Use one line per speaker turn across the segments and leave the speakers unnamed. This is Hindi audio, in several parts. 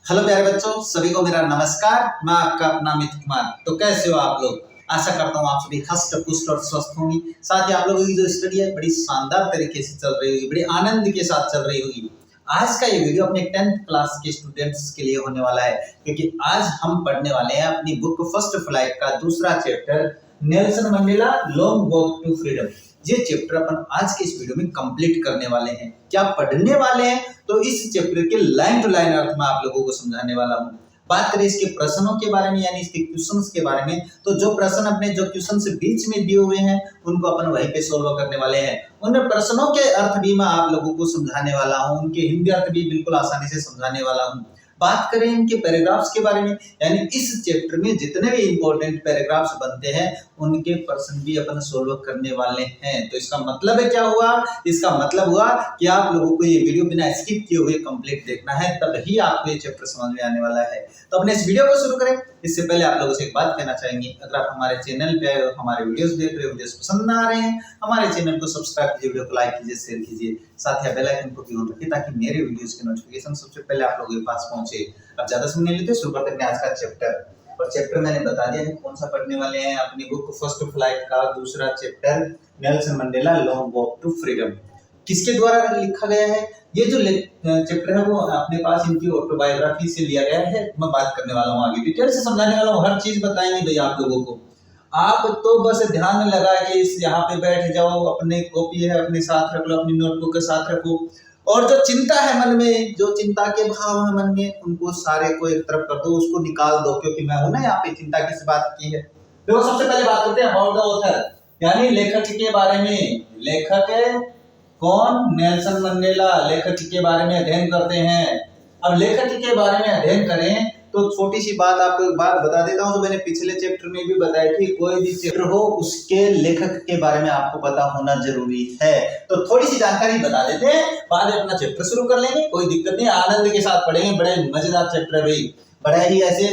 हेलो प्यारे बच्चों, सभी को मेरा नमस्कार। मैं आपका अपना अमित कुमार। तो कैसे हो आप लोग? आशा करता हूँ आप सभी हष्ट पुष्ट और स्वस्थ होंगी। साथ ही आप लोगों की जो स्टडी है बड़ी शानदार तरीके से चल रही होगी, बड़ी आनंद के साथ चल रही होगी। आज का ये वीडियो अपने 10th क्लास के स्टूडेंट्स के लिए होने वाला है, क्योंकि आज हम पढ़ने वाले हैं अपनी बुक फर्स्ट फ्लाइट का दूसरा chapter, Nelson Mandela long walk to freedom. ये चैप्टर अपन आज के इस वीडियो में कंप्लीट करने वाले हैं। क्या पढ़ने वाले हैं? तो इस चैप्टर के लाइन टू लाइन अर्थ में आप लोगों को समझाने वाला हूँ। बात करें इसके प्रश्नों के बारे में, यानी इसके क्वेश्चंस के बारे में, तो जो प्रश्न अपने जो क्वेश्चन से बीच में दिए हुए हैं उनको अपन वहीं पे सोल्व करने वाले हैं। उन प्रश्नों के अर्थ भी मैं आप लोगों को समझाने वाला हूँ, उनके हिंदी अर्थ भी बिल्कुल आसानी से समझाने वाला हूँ। बात करें इनके पैराग्राफ्स के बारे में, यानी इस चैप्टर में जितने भी इंपॉर्टेंट पैराग्राफ्स बनते हैं उनके प्रश्न भी अपन सोल्व करने वाले हैं। तो इसका मतलब है क्या हुआ? इसका मतलब हुआ कि आप लोगों को ये वीडियो बिना स्किप किए हुए कंप्लीट देखना है, तभी आपको ये चैप्टर समझ में आने वाला है। तो अपने इस वीडियो को शुरू करें इससे पहले आप लोगों से एक बात कहना चाहेंगे, अगर आप हमारे चैनल पे हमारे वीडियोस देख रहे हो, वीडियोस पसंद आ रहे हैं, हमारे चैनल को सब्सक्राइब कीजिए, वीडियो को लाइक कीजिए, शेयर कीजिए, साथ ही बेल आइकन को भी ऑन रखिए ताकि मेरे वीडियोस की नोटिफिकेशन सबसे पहले आप लोगों के पास पहुंचे। अब ज्यादा समय नहीं लेते, शुरू करते हैं आज का चैप्टर। और चैप्टर मैंने बता दिया है कौन सा पढ़ने वाले हैं, अपनी बुक फर्स्ट फ्लाइट का दूसरा chapter, Nelson Mandela long walk to freedom. किसके द्वारा लिखा गया है? ये जो चैप्टर है वो अपने पास इनकी ऑटोबायोग्राफी से लिया गया है। मैं बात करने वाला हूँ, आगे डिटेल से समझाने वाला हूँ, हर चीज बताएंगे भैया आप लोगों को। आप तो बस ध्यान लगा के इस यहाँ पे बैठ जाओ, अपने कॉपी है अपने साथ रख लो, अपनी नोटबुक के साथ रखो, और जो चिंता है मन में, जो चिंता के भाव है मन में, उनको सारे को एक तरफ कर दो, उसको निकाल दो, क्योंकि मैं हूं ना यहाँ पे। चिंता किस बात की है? देखो, सबसे पहले बात करते हैं अबाउट द ऑथर, यानी लेखक के बारे में। लेखक कौन? Nelson Mandela. लेखक के बारे में अध्ययन करते हैं। अब लेखक के बारे में अध्ययन करें तो छोटी सी बात आपको एक बात बता देता हूं, जो मैंने पिछले चैप्टर में भी बताई थी। कोई भी चैप्टर हो उसके लेखक के बारे में आपको पता होना जरूरी है। तो थोड़ी सी जानकारी बता देते हैं, बाद में अपना चैप्टर शुरू कर लेंगे, कोई दिक्कत नहीं, आनंद के साथ पढ़ेंगे। बड़े मजेदार चैप्टर है भाई, बड़ा ही ऐसे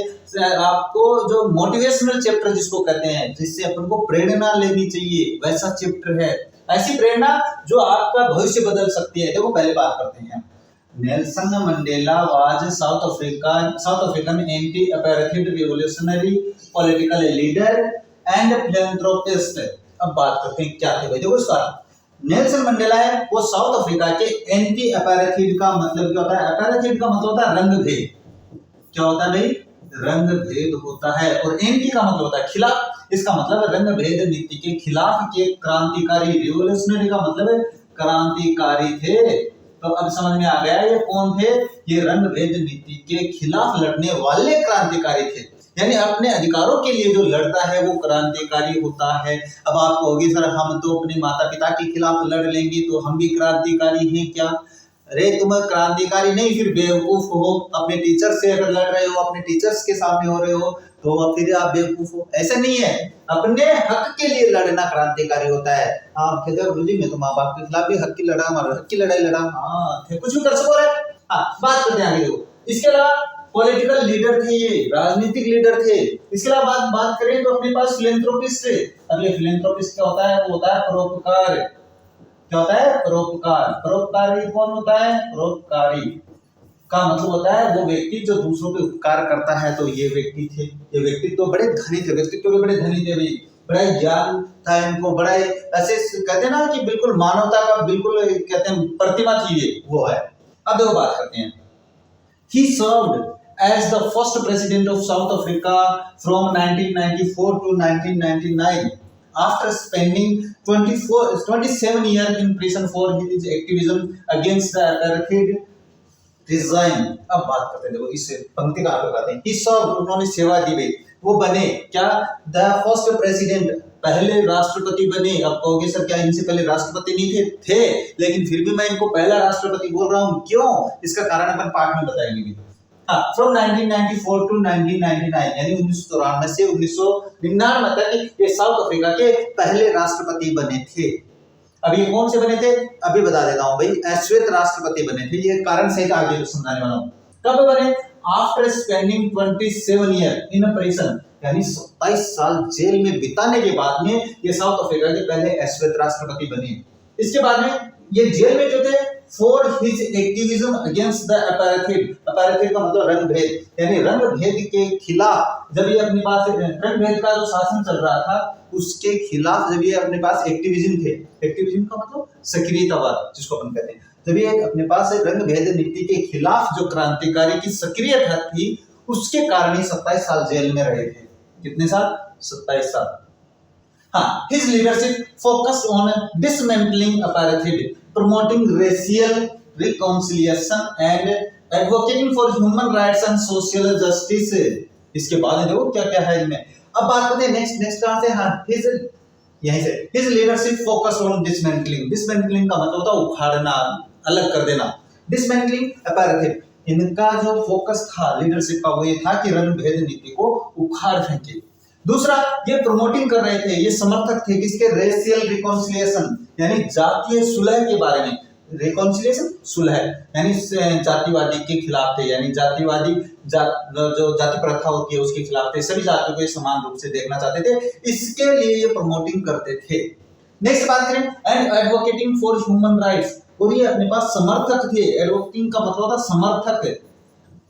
आपको जो मोटिवेशनल चैप्टर जिसको कहते हैं, जिससे अपन को प्रेरणा लेनी चाहिए, वैसा चैप्टर है। ऐसी प्रेरणा जो आपका भविष्य बदल सकती है। देखो, पहले बात करते हैं। Nelson Mandela was south African anti apartheid revolutionary political leader and philanthropist. अब बात करते हैं क्या थे भाई। देखो, इसका नेल्सन मंडेला है वो साउथ अफ्रीका के एंटी अपार्थाइड का मतलब क्या होता है? अपार्थाइड का मतलब होता है रंग भेद। क्या होता है भाई? रंग भेद होता है। और एंटी का मतलब होता है खिलाफ। इसका मतलब है रंग भेद नीति के खिलाफ के क्रांतिकारी। रिवॉल्यूशनरी का मतलब है क्रांतिकारी थे। तो अब समझ में आ गया ये कौन थे? ये रंग भेद नीति के खिलाफ लड़ने वाले क्रांतिकारी थे, यानी अपने अधिकारों के लिए जो लड़ता है वो क्रांतिकारी होता है। अब आपको होगी सर, हम तो अपने माता पिता के खिलाफ लड़ लेंगे तो हम भी क्रांतिकारी हैं क्या? अरे तुम क्रांतिकारी नहीं, फिर बेवकूफ हो। अपने टीचर से अगर लड़ रहे हो, अपने टीचर्स के सामने हो रहे हो, तो फिर आप बेवकूफ हो, ऐसा नहीं है। अपने हक के लिए लड़ना क्रांतिकारी होता है। हाँ, गुरुजी मैं तो माँ बाप के खिलाफ भी हक की लड़ा, हमारे हक की लड़ाई लड़ा। हाँ, कुछ भी कर सको रे। हाँ, बात करते हैं आगे। देखो, इसके अलावा पॉलिटिकल लीडर थे, ये राजनीतिक लीडर थे। इसके अलावा बात करें तो अपने पास फिलैंथ्रोपिस्ट थे। अब ये फिलैंथ्रोपिस्ट क्या होता है? वो होता है परोपकार। क्या होता है? परोपकार। परोपकारी कौन होता है? परोपकारी का मतलब होता है वो व्यक्ति जो दूसरों पे उपकार करता है। तो ये व्यक्ति थे, ये व्यक्ति तो बड़े धनी थे, व्यक्तित्व के बड़े धनी थे भाई, बड़ा ज्ञान था इनको, बड़ा ऐसे कहते हैं ना कि बिल्कुल मानवता का बिल्कुल कहते हैं प्रतिमा थी ये, वो है। अब देखो, बात करते हैं। He served as the first president of South Africa from 1994 to 1999. After spending 27 years in prison for his activism against the apartheid regime. अब बात करते हैं, देखो इस पंक्ति का अर्थ बताते हैं। He served, उन्होंने सेवा दी भाई, वो बने क्या? The first president, पहले राष्ट्रपति बने। अब कहोगे सर क्या इनसे पहले राष्ट्रपति नहीं थे? लेकिन फिर भी मैं इनको पहला राष्ट्रपति बोल रहा हूँ, क्यों? इसका कारण अपन पाठ में बताएंगे। फ्रॉम 1994 टू 1999, यानी 1994 से 1999 तक ये साउथ अफ्रीका के पहले राष्ट्रपति बने थे। अब ये कौन से बने थे? अभी बता देता हूँ भाई, अश्वेत राष्ट्रपति बने थे। ये कारण सहित आगे समझाने वाला हूँ। कब बने? After spending 27 year in prison, यानी 27 साल जेल में बिताने के बाद में ये साउथ अफ्रीका के पहले अश्वेत राष्ट्रपति बने। इसके बाद में ये जेल में जो थे for his activism against the apartheid. Apartheid का मतलब रंग भेद, यानी रंग भेद के खिलाफ जब ये अपने पास रंग भेद का जो शासन चल रहा था उसके खिलाफ जब ये अपने पास एक्टिविज्म थे, एक्टिविज्म का मतलब सक्रियतावाद जिसको अपन कहते हैं, जब ये अपने पास रंग भेद नीति के खिलाफ जो क्रांतिकारी की सक्रियता थी उसके कारण ही 27 साल जेल में रहे थे। कितने साल? 27 साल। हाँ, his leadership focused on dismantling apartheid, promoting racial reconciliation and advocating for human rights and social justice। इसके बाद में देखो क्या क्या है इनमें। अब बात करते हैं नेक्स्ट कहां से? हाँ, his यहीं से his leadership focused on dismantling। dismantling का मतलब होता है उखाड़ना, अलग कर देना। dismantling apartheid, इनका जो फोकस था लीडरशिप का वो ये था कि रंग भेद नीति को उखाड़ फेंके। दूसरा, ये प्रमोटिंग कर रहे थे, ये समर्थक थे किसके? रेशियल रिकॉन्सिलिएशन, यानी जातीय सुलह के बारे में। रिकॉन्सिलिएशन, सुलह, यानी जातिवादी के खिलाफ थे, यानी जातिवादी जो जाति प्रथा होती है उसके खिलाफ थे, सभी जातियों को ये समान रूप से देखना चाहते थे, इसके लिए ये प्रमोटिंग करते थे। नेक्स्ट बात करें, and advocating for human rights, और ये अपने पास समर्थक थे। एडवोकेटिंग का मतलब होता समर्थक।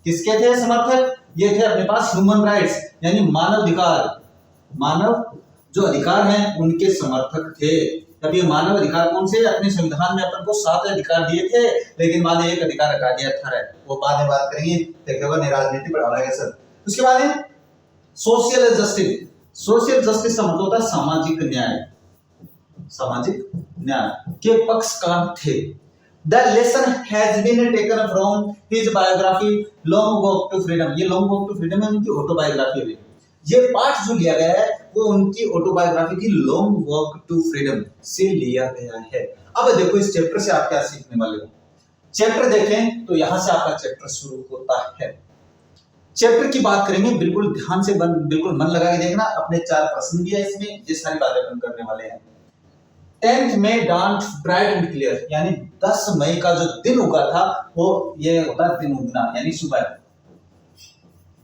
किसके थे समर्थक? ये थे अपने पास ह्यूमन राइट्स, यानी मानव अधिकार, मानव जो अधिकार हैं उनके समर्थक थे। अब ये मानव अधिकार कौन से? अपने संविधान में अपन को 7 अधिकार दिए थे, लेकिन बाद में एक अधिकार हटा दिया था, वो बाद में बात करेंगे, देखिएगा राजनीति बढ़ावा है सर। उसके बाद है सोशल जस्टिस। सोशल जस्टिस का मतलब होता है सामाजिक न्याय, सामाजिक न्याय के पक्षकार थे। The lesson has been taken from his biography Long Walk to Freedom। ये Long Walk to Freedom है उनकी ऑटोबायोग्राफी है। ये पाठ जो लिया गया है वो उनकी ऑटोबायोग्राफी की Long Walk to Freedom से लिया गया है। अब देखो इस चैप्टर से आप क्या सीखने वाले हो। चैप्टर देखें तो यहां से आपका चैप्टर शुरू होता है। चैप्टर की बात करेंगे, बिल्कुल ध्यान से बिल्कुल मन लगा के देखना। अपने 4 प्रश्न भी है इसमें, ये सारी बातें अपन करने वाले हैं। 10th May dawned bright and clear, यानी 10 मई का जो दिन उगा था वो ये होता है दिन उगना, यानी सुबह।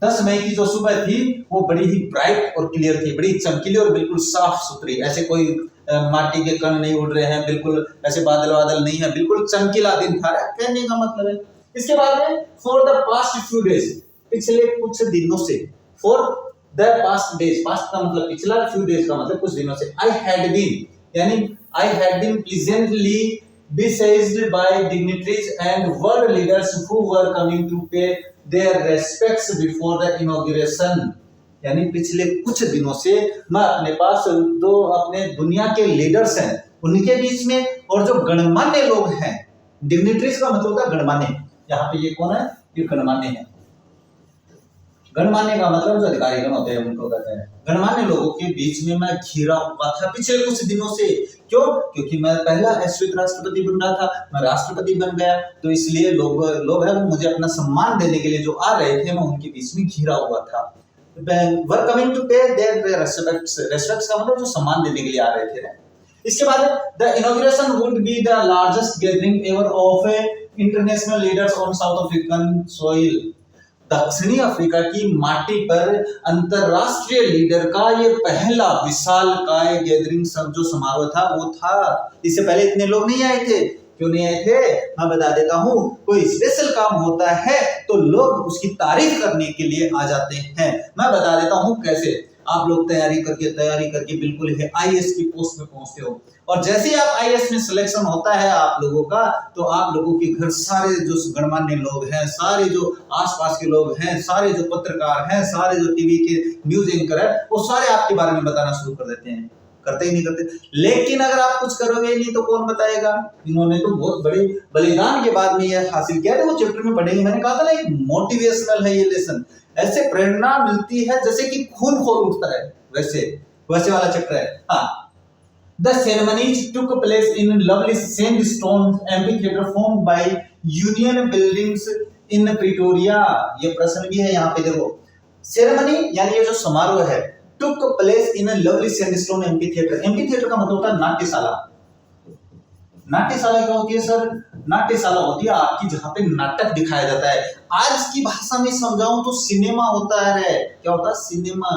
10 मई की जो सुबह थी वो बड़ी ही ब्राइट और क्लियर थी, बड़ी चमकीली और बिल्कुल साफ सुथरी। ऐसे कोई माटी के कण नहीं उड़ रहे हैं, बिल्कुल ऐसे बादल बादल नहीं है, बिल्कुल चमकीला दिन था, कहने का मतलब है। इसके बाद में for the past few days, पिछले कुछ दिनों से, for the past days, past का मतलब पिछला, फ्यू डेज का मतलब कुछ दिनों से। आई हैड बीन, यानी I had been pleasantly besieged by dignitaries and world leaders who were coming to pay their respects before the inauguration। यानी पिछले कुछ दिनों से मैं अपने पास जो अपने दुनिया के लीडर्स हैं उनके बीच में, और जो गणमान्य लोग हैं, डिग्निटरीज का मतलब होता है गणमान्य। यहाँ पे ये कौन है? ये गणमान्य है। गणमान्य का मतलब जो अधिकारीगण होते हैं उनको कहते हैं। गणमान्य लोगों के बीच में मैं घिरा हुआ था पिछले कुछ दिनों से। क्यों? क्योंकि मैं पहला वैश्विक राष्ट्रपति बन रहा था, मैं राष्ट्रपति बन गया, तो इसलिए लोग हैं वो मुझे अपना सम्मान देने के लिए जो आ रहे थे मैं उनके बीच में घिरा हुआ था। वर coming to pay there respects, respects का मतलब जो सम्मान देने के लिए आ रहे थे। इसके बाद the inauguration would be the largest gathering ever of international leaders on south African soil. दक्षिणी अफ्रीका की माटी पर अंतरराष्ट्रीय लीडर का ये पहला विशालकाय गैदरिंग सब जो समारोह था वो था। इससे पहले इतने लोग नहीं आए थे। क्यों नहीं आए थे? मैं बता देता हूँ। कोई स्पेशल काम होता है तो लोग उसकी तारीफ करने के लिए आ जाते हैं। मैं बता देता हूँ कैसे। आप लोग तैयारी करके बिल्कुल आईएएस की पोस्ट पे पहुंचते हो, और जैसे ही आप आईएएस में सिलेक्शन होता है आप लोगों का, तो आप लोगों के घर सारे जो गणमान्य लोग हैं, सारे जो आसपास के लोग हैं, सारे जो पत्रकार हैं, सारे जो टीवी के न्यूज एंकर है, वो सारे आपके बारे में बताना शुरू कर देते हैं। करते ही नहीं करते। लेकिन अगर आप कुछ करोगे नहीं तो कौन बताएगा? इन्होंने तो बहुत बड़े बलिदान के बाद में यह हासिल किया है। वो चैप्टर में पढ़ेंगे, मैंने कहा था ना, एक मोटिवेशनल है ये लेसन। ऐसे प्रेरणा मिलती है जैसे कि खून खोल उठता है, वैसे वाला चैप्टर है। हाँ, The ceremonies took place in lovely sandstone amphitheater formed by Union Buildings in Pretoria। ये प्रश्न भी है यहाँ पे, देखो। सेरेमनी यानी ये जो समारोह है, took place in a lovely sandstone amphitheater। Amphitheatre का मतलब होता है नाट्यशाला। नाट्यशाला क्या होती है सर? नाट्यशाला होती है आपकी जहाँ पे नाटक दिखाया जाता है। आज की भाषा में समझाऊं तो सिनेमा होता है। क्या होता है? सिनेमा।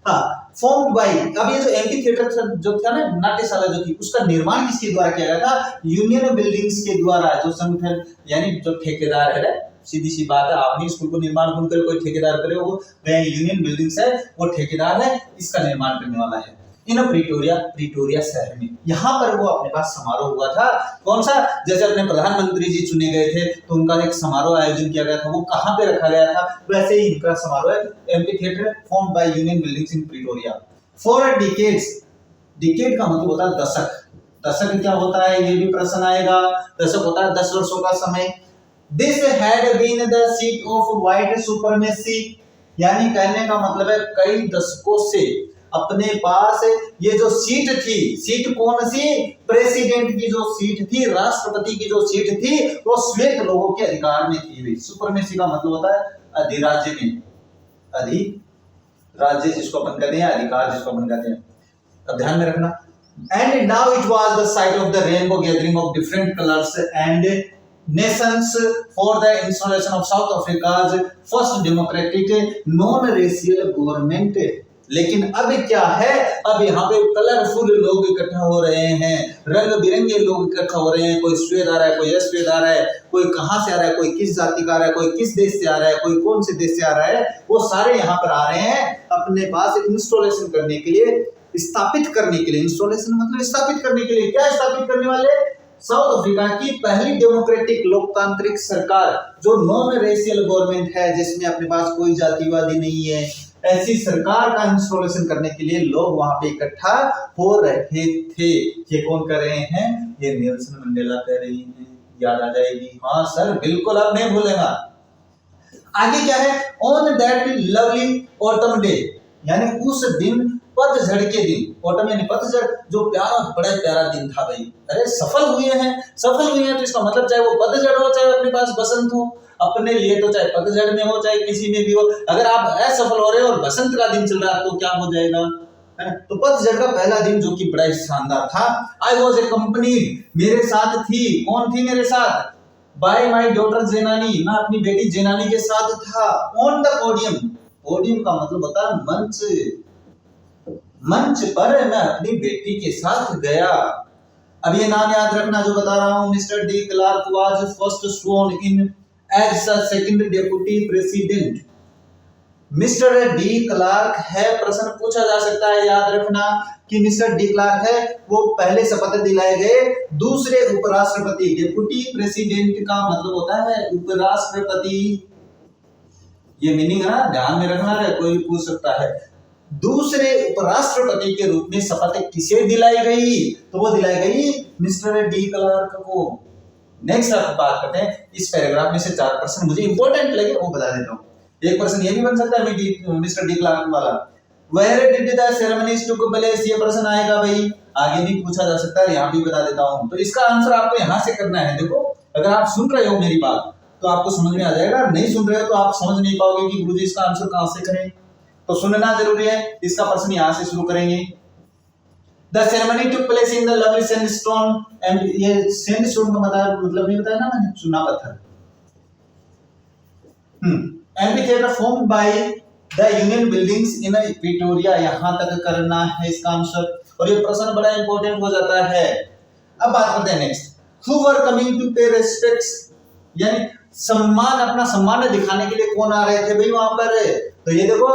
हाँ, फॉर्म्ड बाय, अब ये जो एम्पी थिएटर जो था ना, नाट्यशाला जो थी, उसका निर्माण किसके द्वारा किया गया था? यूनियन बिल्डिंग्स के द्वारा। जो संगठन यानी जो ठेकेदार है, सीधी सी बात है, आपने स्कूल को निर्माण कौन करे? कोई ठेकेदार करे, वो यूनियन बिल्डिंग्स है, वो ठेकेदार है, इसका निर्माण करने वाला है। इन प्रिटोरिया, प्रिटोरिया शहर में, यहाँ पर वो अपने पास समारोह हुआ था। कौन सा? जैसे अपने प्रधानमंत्री जी चुने गए थे तो उनका एक समारोह आयोजन किया गया था, वो कहाँ पे रखा गया था? वैसे ही इनका समारोह है, amphi theatre formed by union buildings in Pretoria for decades. Decade का मतलब होता है दशक। दशक क्या होता है, ये भी प्रश्न आएगा। दशक होता है 10 वर्षों का समय। This had been the seat of white supremacy, यानी कहने का मतलब है कई दशकों से अपने पास ये जो सीट थी, सीट कौन सी? प्रेसिडेंट की जो सीट थी, राष्ट्रपति की जो सीट थी, वो श्वेत लोगों के अधिकार में थी हुई। सुपरमेसी का मतलब होता है अधिराज्य में, अधिराज्य जिसको अपन कहते हैं, अधिकार जिसको अपन कहते हैं। अब ध्यान में रखना। And now it was the site of the rainbow gathering of different colours and Nations for the installation of south Africa's first democratic non racial government. लेकिन अब क्या है? अब यहाँ पे कलरफुल लोग इकट्ठा हो रहे हैं, रंग बिरंगे लोग इकट्ठा हो रहे हैं। कोई श्वेत आ रहा है, कोई अश्वेत आ रहा है, कोई कहाँ से आ रहा है, कोई किस जाति का आ रहा है, कोई किस देश से आ रहा है, कोई कौन से देश से आ रहा है, वो सारे यहाँ पर आ रहे हैं अपने पास इंस्टॉलेशन करने के लिए, स्थापित करने के लिए। इंस्टॉलेशन मतलब स्थापित करने के लिए। क्या स्थापित करने वाले? साउथ अफ्रीका की पहली डेमोक्रेटिक लोकतांत्रिक सरकार, जो नॉन रेशियल गवर्नमेंट है, जिसमें अपने पास कोई जातिवादी नहीं है, ऐसी सरकार का इंस्टॉलेशन करने के लिए लोग वहां पे इकट्ठा हो रहे थे। ये कौन कर रहे हैं? ये नेल्सन मंडेला कर रहे हैं। याद आ जाएगी? हाँ सर, बिल्कुल, अब नहीं भूलेगा। आगे क्या है? On that lovely autumn day, यानी उस दिन, पतझड़ के दिन, ऑटम यानी पतझड़, जो प्यारा, बड़ा प्यारा दिन था भाई। अरे सफल हुए हैं, सफल हुए हैं, तो इसका मतलब चाहे वो पतझड़ हो, चाहे अपने पास बसंत हो, अपने लिए तो चाहे पतझड़ में हो, चाहे किसी में भी हो, अगर आप असफल हो रहे हो और बसंत का दिन चल रहा है तो क्या हो जाएगा? है ना? तो पतझड़ का पहला दिन जो कि बड़ा ही शानदार था। आई वॉज एक्कम्पनीड, मेरे साथ थी। कौन थी मेरे साथ? बाय माई डॉटर जेनानी, मैं अपनी बेटी जेनानी के साथ था। ऑन द पोडियम, पोडियम का मतलब होता है मंच, मंच पर मैं अपनी बेटी के साथ गया। अब ये नाम याद रखना जो बता रहा हूं। Mister de Klerk was first sworn in as second deputy president. Mister de Klerk है, प्रश्न पूछा जा सकता है, याद रखना कि मिस्टर डी क्लार्क है, वो पहले शपथ दिलाए गए दूसरे उपराष्ट्रपति। डेप्यूटी प्रेसिडेंट का मतलब होता है उपराष्ट्रपति, ये मीनिंग है ना, ध्यान में रखना है, कोई पूछ सकता है। दूसरे उपराष्ट्रपति के रूप में शपथ किसे दिलाई गई? तो वो दिलाई गई मिस्टर डी क्लार्क को। नेक्स्ट आप बात करते हैं, इस पैराग्राफ में से 4 प्रश्न मुझे इंपॉर्टेंट लगे वो बता देता हूँ। एक प्रश्न ये भी बन सकता है मिस्टर डी क्लार्क वाला, where did the ceremonies took place, ये प्रश्न आएगा भाई, आगे भी पूछा जा सकता है, यहाँ भी बता देता हूँ। तो इसका आंसर आपको यहाँ से करना है। देखो, अगर आप सुन रहे हो मेरी बात तो आपको समझ में आ जाएगा, नहीं सुन रहे हो तो आप समझ नहीं पाओगे कि गुरुजी इसका आंसर कहाँ से करें। तो सुनना जरूरी है। इसका प्रश्न यहाँ से शुरू करेंगे। The ceremony took place in the lovely sandstone, and ये sandstone का मतलब नहीं बताया ना मैंने, चुना पत्थर। Amphitheater formed by the Union Buildings in Pretoria, यहाँ तक करना है इसका आंसर। और ये प्रश्न बड़ा इंपॉर्टेंट हो जाता है। अब बात करते हैं next, who were coming to pay respects, यानी सम्मान, अपना सम्मान दिखाने के लिए कौन आ रहे थे भाई वहां पर? तो ये देखो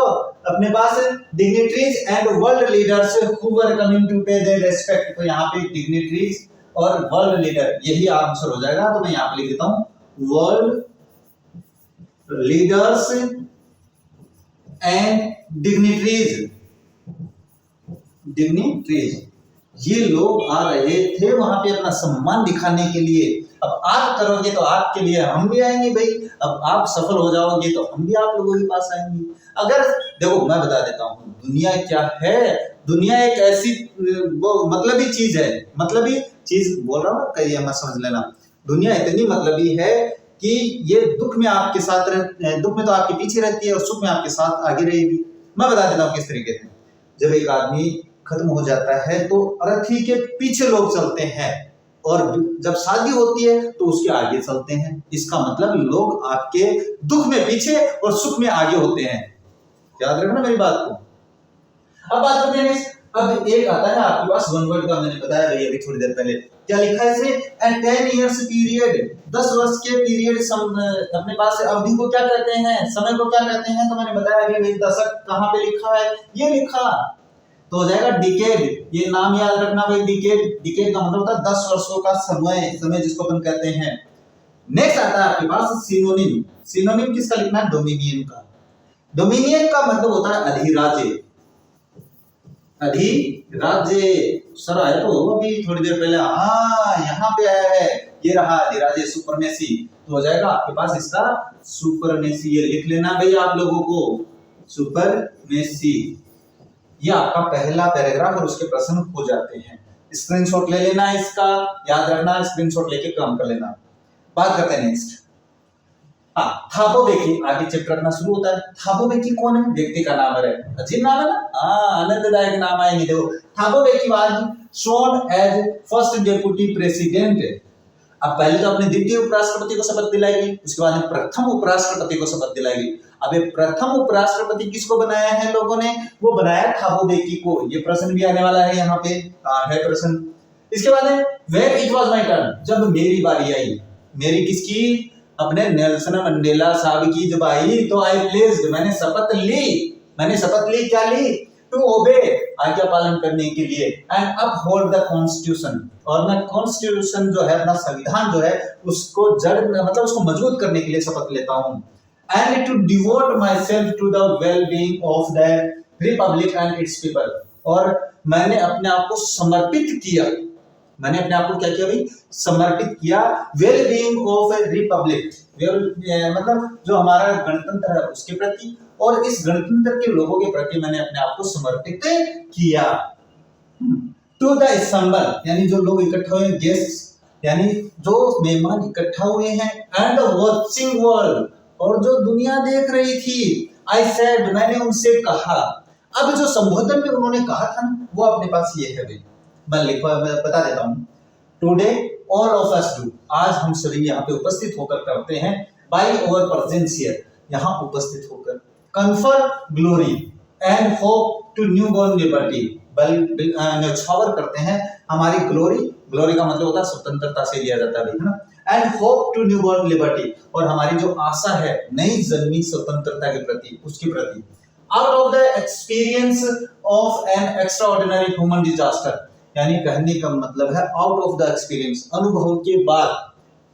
अपने पास dignitaries and world leaders who were coming to pay their respect. तो यहाँ पे डिग्निटरीज और वर्ल्ड लीडर, यही आंसर हो जाएगा। तो मैं यहाँ पे लिख देता हूँ world leaders and dignitaries. Dignitaries, ये लोग आ रहे थे वहां पे अपना सम्मान दिखाने के लिए। अब आप करोगे तो आपके लिए हम भी आएंगे भाई, अब आप सफल हो जाओगे तो हम भी आप लोगों के पास आएंगे। अगर देखो मैं बता देता हूँ, दुनिया क्या है, दुनिया एक ऐसी वो मतलबी चीज है, मतलबी चीज बोल रहा हूँ, कहिए मत समझ लेना। दुनिया इतनी मतलबी है कि ये दुख में आपके साथ दुख में तो आपके पीछे रहती है और सुख में आपके साथ आगे रहेगी। मैं बता देता हूँ किस तरीके से। जब एक आदमी खत्म हो जाता है तो अर्थी के पीछे लोग चलते हैं, और जब शादी होती है तो उसके आगे चलते हैं। इसका मतलब लोग आपके दुख में पीछे और सुख में आगे होते हैं। याद रखना मेरी बात को। अब बात करते हैं next। अब एक आता है आपके पास वन वर्ड का, मैंने बताया भाई अभी थोड़ी देर पहले, क्या लिखा है इसे, एट 10 इयर्स पीरियड, 10 वर्ष के पीरियड अपने पास अवधि को क्या कहते हैं, समय को क्या कहते हैं, तो मैंने बताया अभी भाई दशक कहाँ पे लिखा है, ये लिखा तो हो जाएगा डिकेड। ये नाम याद रखना भाई, डिकेड, डिकेड का मतलब होता है 10 वर्षों का समय, समय जिसको अपन कहते हैं। नेक्स्ट आता है आपके पास सिनोनिम। सिनोनिम किसका लिखना है, डोमिनियन का। डोमिनियन का मतलब होता है अधिराज्य, अधिराज्य। सर आया तो अभी थोड़ी देर पहले, हाँ यहाँ पे आया है, ये रहा अधिराज्य, सुपरमेसी। तो हो जाएगा आपके पास इसका सुपरमेसी, ये लिख लेना भाई आप लोगों को, सुपरमेसी। ये आपका पहला पैराग्राफ और उसके प्रश्न हो जाते हैं। स्क्रीनशॉट ले लेना इसका, याद रखना, स्क्रीनशॉट लेके काम कर लेना। बात करते हैं नेक्स्ट। थाबो बेकी, आगे चैप्टर अपना शुरू होता है। थाबो बेकी कौन है, व्यक्ति का नाम है, अजीब नाम है ना, आनंददायक नाम है। देखो Thabo Mbeki was sworn as first deputy president. अब पहले तो अपने द्वितीय उपराष्ट्रपति को शपथ दिलाएगी, उसके बाद प्रथम उपराष्ट्रपति को शपथ दिलाएगी। अब ये प्रथम उपराष्ट्रपति किसको बनाया है लोगों ने, वो बनाया थाबो बेकी को। ये प्रश्न भी आने वाला है यहाँ पे, है प्रश्न। इसके बाद है when it was my turn, जब मेरी बारी आई, मेरी किसकी, अपने नेल्सन मंडेला साहब की जब आई, तो आई प्लेस्ड, मैंने शपथ ली, मैंने शपथ ली, क्या ली, टू ओबे, आज्ञा पालन करने के लिए, एंड अपहोल्ड द कॉन्स्टिट्यूशन, और मैं कॉन्स्टिट्यूशन जो है, अपना संविधान जो है, उसको जड़ मतलब उसको मजबूत करने के लिए शपथ लेता हूं, and to devote myself to the well being of the republic and its people, और मैंने अपने आप को समर्पित किया, मैंने अपने आप को क्या किया भाई, समर्पित किया, well being of A Republic, मतलब जो हमारा गणतंत्र है उसके प्रति, और इस गणतंत्र के लोगों के प्रति मैंने अपने आप को समर्पित किया। टू द असम्बल, यानी जो लोग इकट्ठा हुए, गेस्ट्स, यानी जो मेहमान इकट्ठा हुए हैं, एंड द वॉचिंग वर्ल्ड, और जो दुनिया देख रही थी, आई सेड, मैंने उनसे कहा। अब जो संबोधन में उन्होंने कहा था ना, वो अपने पास ये है भाई, मैं बता देता हूं। Today all of us do, आज हम सभी यहाँ पे उपस्थित होकर करते हैं, बाय ओवर प्रेजेंस हियर, यहाँ उपस्थित होकर, confer glory and hope to newborn liberty, न्यौछावर करते हैं हमारी ग्लोरी, ग्लोरी का मतलब होता है स्वतंत्रता से लिया जाता है ना, and hope to newborn liberty, और हमारी जो आशा है नई जन्मी स्वतंत्रता के प्रति, उसके प्रति, out of the experience of N extraordinary human disaster, यानी कहने का मतलब है आउट ऑफ द एक्सपीरियंस, अनुभव के बाद,